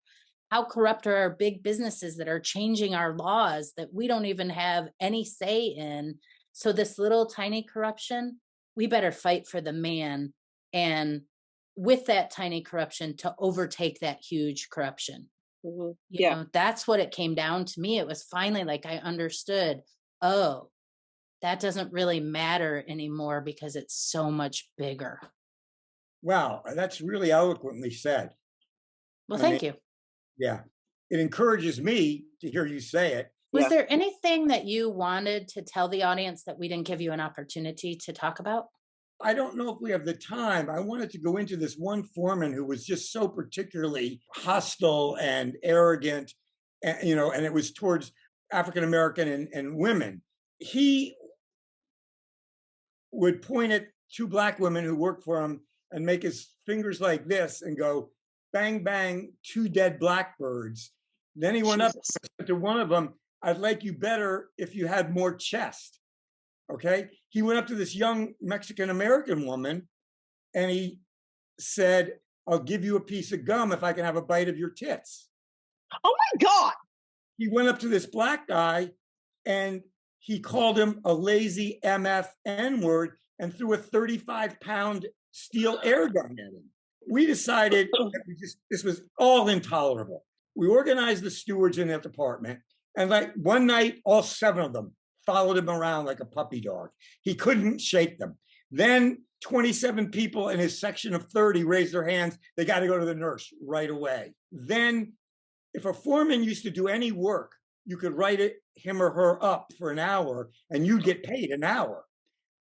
How corrupt are our big businesses that are changing our laws that we don't even have any say in? So this little tiny corruption, we better fight for the man, and with that tiny corruption to overtake that huge corruption. Mm-hmm. You know, that's what it came down to me. It was finally like I understood, oh, that doesn't really matter anymore because it's so much bigger. Wow, that's really eloquently said. Well, thank you. Yeah, it encourages me to hear you say it. Was there anything that you wanted to tell the audience that we didn't give you an opportunity to talk about? I don't know if we have the time. I wanted to go into this one foreman who was just so particularly hostile and arrogant, and, you know, and it was towards African American and women. He would point at two Black women who worked for him and make his fingers like this and go, bang, bang, two dead blackbirds. Then he went up to one of them, I'd like you better if you had more chest. Okay. He went up to this young Mexican American woman and he said, I'll give you a piece of gum if I can have a bite of your tits. Oh my God. He went up to this Black guy and he called him a lazy MF N-word and threw a 35-pound steel air gun at him. We decided that this was all intolerable. We organized the stewards in that department, and like one night, all 7 of them followed him around like a puppy dog. He couldn't shake them. Then 27 people in his section of 30 raised their hands. They got to go to the nurse right away. Then if a foreman used to do any work, you could write him or her up for an hour and you'd get paid an hour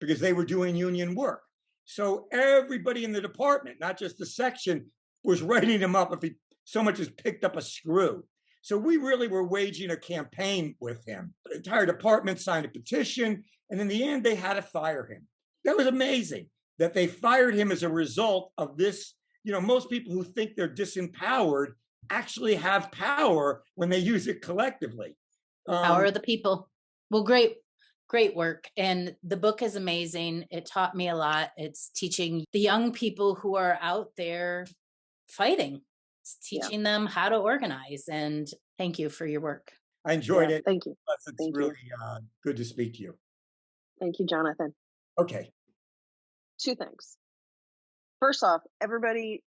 because they were doing union work. So everybody in the department, not just the section, was writing him up if he so much as picked up a screw. So we really were waging a campaign with him. The entire department signed a petition, and in the end, they had to fire him. That was amazing that they fired him as a result of this. You know, most people who think they're disempowered actually have power when they use it collectively. Power of the people. Well, great work. And the book is amazing. It taught me a lot. It's teaching the young people who are out there fighting. It's teaching them how to organize. And thank you for your work. I enjoyed it. Thank you. It's really good to speak to you. Thank you, Jonathan. Okay. 2 things. First off, everybody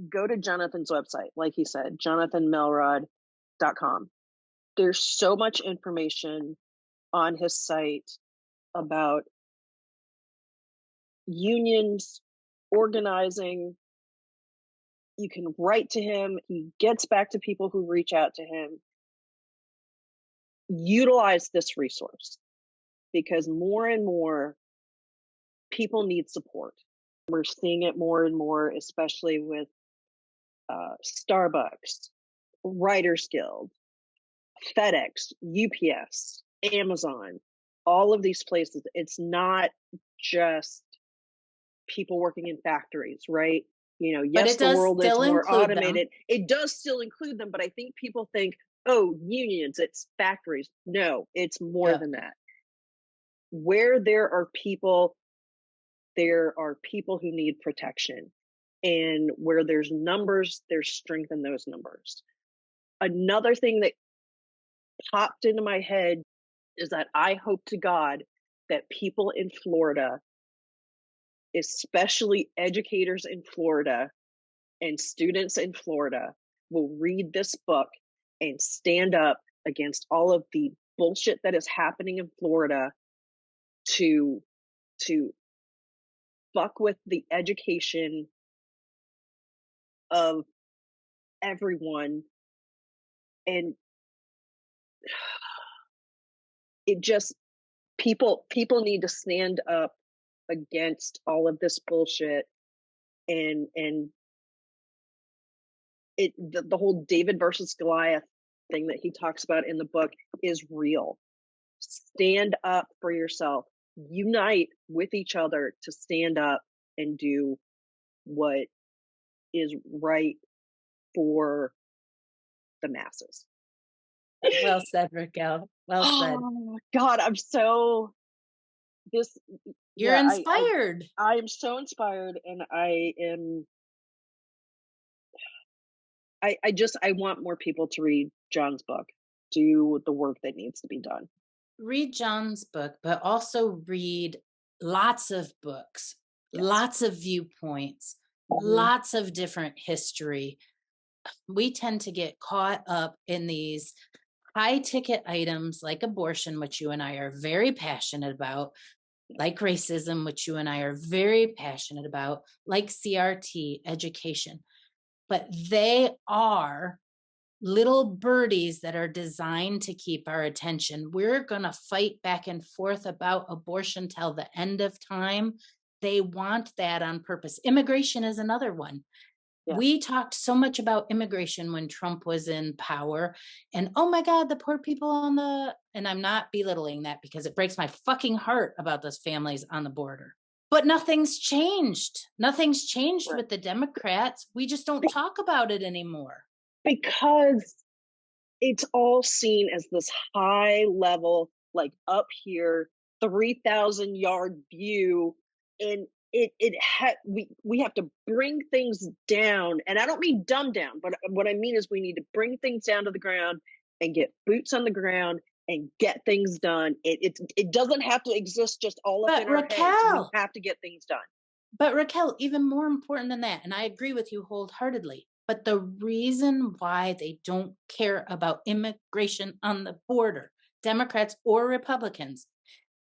go to Jonathan's website. Like he said, jonathanmelrod.com. There's so much information on his site about unions, organizing. You can write to him. He gets back to people who reach out to him. Utilize this resource because more and more people need support. We're seeing it more and more, especially with Starbucks, Writers Guild, FedEx, UPS, Amazon, all of these places. It's not just people working in factories, right? You know, yes, the world is more automated. It does still include them, but I think people think, oh, unions, it's factories. No, it's more than that. Where there are people who need protection. And where there's numbers, there's strength in those numbers. Another thing that popped into my head is that I hope to God that people in Florida, especially educators in Florida and students in Florida, will read this book and stand up against all of the bullshit that is happening in Florida to fuck with the education of everyone. And it just, people need to stand up against all of this bullshit. And the whole David versus Goliath thing that he talks about in the book is real. Stand up for yourself. Unite with each other to stand up and do what is right for the masses. Well said, Raquel. Well said. Oh God, I'm so You're inspired. I am so inspired, and I want more people to read Jon's book, do the work that needs to be done. Read Jon's book, but also read lots of books, Yes. lots of viewpoints, lots of different history. We tend to get caught up in these high ticket items like abortion, which you and I are very passionate about, like racism, which you and I are very passionate about, like CRT, education. But they are little birdies that are designed to keep our attention. We're going to fight back and forth about abortion till the end of time. They want that on purpose. Immigration is another one. Yeah. We talked so much about immigration when Trump was in power, and oh my God, the poor people and I'm not belittling that because it breaks my fucking heart about those families on the border. But nothing's changed. Nothing's changed with the Democrats. We just don't talk about it anymore. Because it's all seen as this high level, like up here, 3,000 yard view. And we have to bring things down. And I don't mean dumb down, but what I mean is we need to bring things down to the ground and get boots on the ground and get things done. It doesn't have to exist just all up in our heads. We have to get things done. But Raquel, even more important than that, and I agree with you wholeheartedly, but the reason why they don't care about immigration on the border, Democrats or Republicans,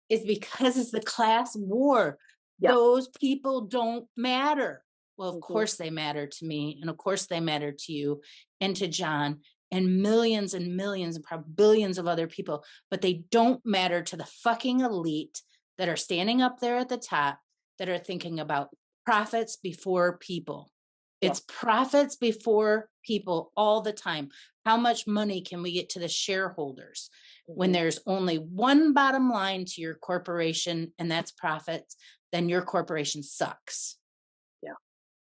is because it's the class war. Yeah. Those people don't matter. Well, of course they matter to me, and of course they matter to you and to Jon and millions and probably billions of other people, but they don't matter to the fucking elite that are standing up there at the top that are thinking about profits before people. It's profits before people all the time. How much money can we get to the shareholders when there's only one bottom line to your corporation, and that's profits? Then your corporation sucks. Yeah.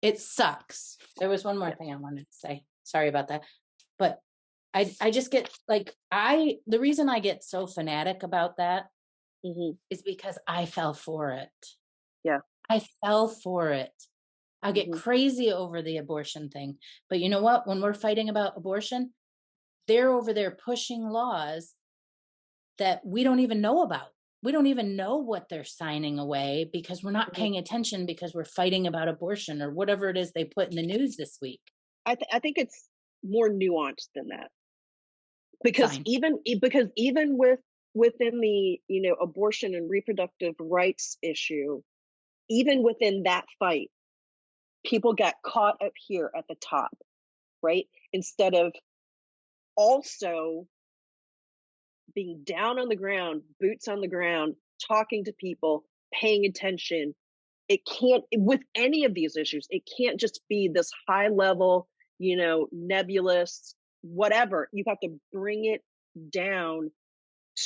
It sucks. There was one more thing I wanted to say. Sorry about that. But I just get the reason I get so fanatic about that is because I fell for it. Yeah. I fell for it. I get crazy over the abortion thing. But you know what? When we're fighting about abortion, they're over there pushing laws that we don't even know about. We don't even know what they're signing away because we're not paying attention because we're fighting about abortion or whatever it is they put in the news this week. I think it's more nuanced than that. Because even within the, abortion and reproductive rights issue, even within that fight, people got caught up here at the top, right? Instead of also being down on the ground, boots on the ground, talking to people, paying attention. It can't, with any of these issues, it can't just be this high level, nebulous, whatever. You have to bring it down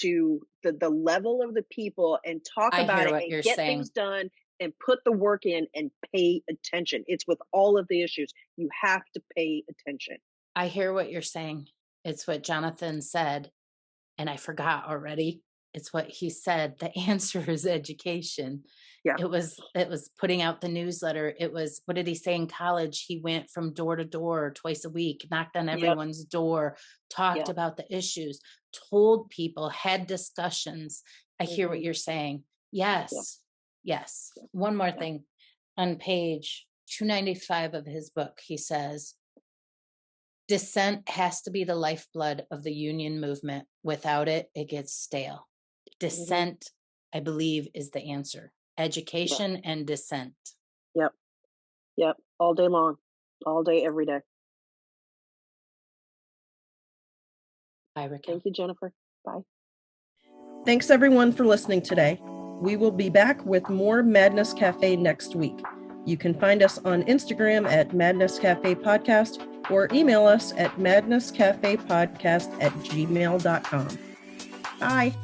to the level of the people and talk about it and get things done and put the work in and pay attention. It's with all of the issues. You have to pay attention. I hear what you're saying. It's what Jonathan said, and I forgot already. It's what he said. The answer is education. Yeah. It was putting out the newsletter. It was, what did he say in college? He went from door to door twice a week, knocked on everyone's door, talked about the issues, told people, had discussions. I hear what you're saying. Yes. Yes. One more thing. On page 295 of his book, he says, dissent has to be the lifeblood of the union movement. Without it, it gets stale. Dissent, I believe, is the answer. Education and dissent. Yep. All day long. All day, every day. Bye, Raquel. Thank you, Jennifer. Bye. Thanks, everyone, for listening today. We will be back with more Madness Cafe next week. You can find us on Instagram at Madness Cafe Podcast or email us at madnesscafepodcast@gmail.com. Bye.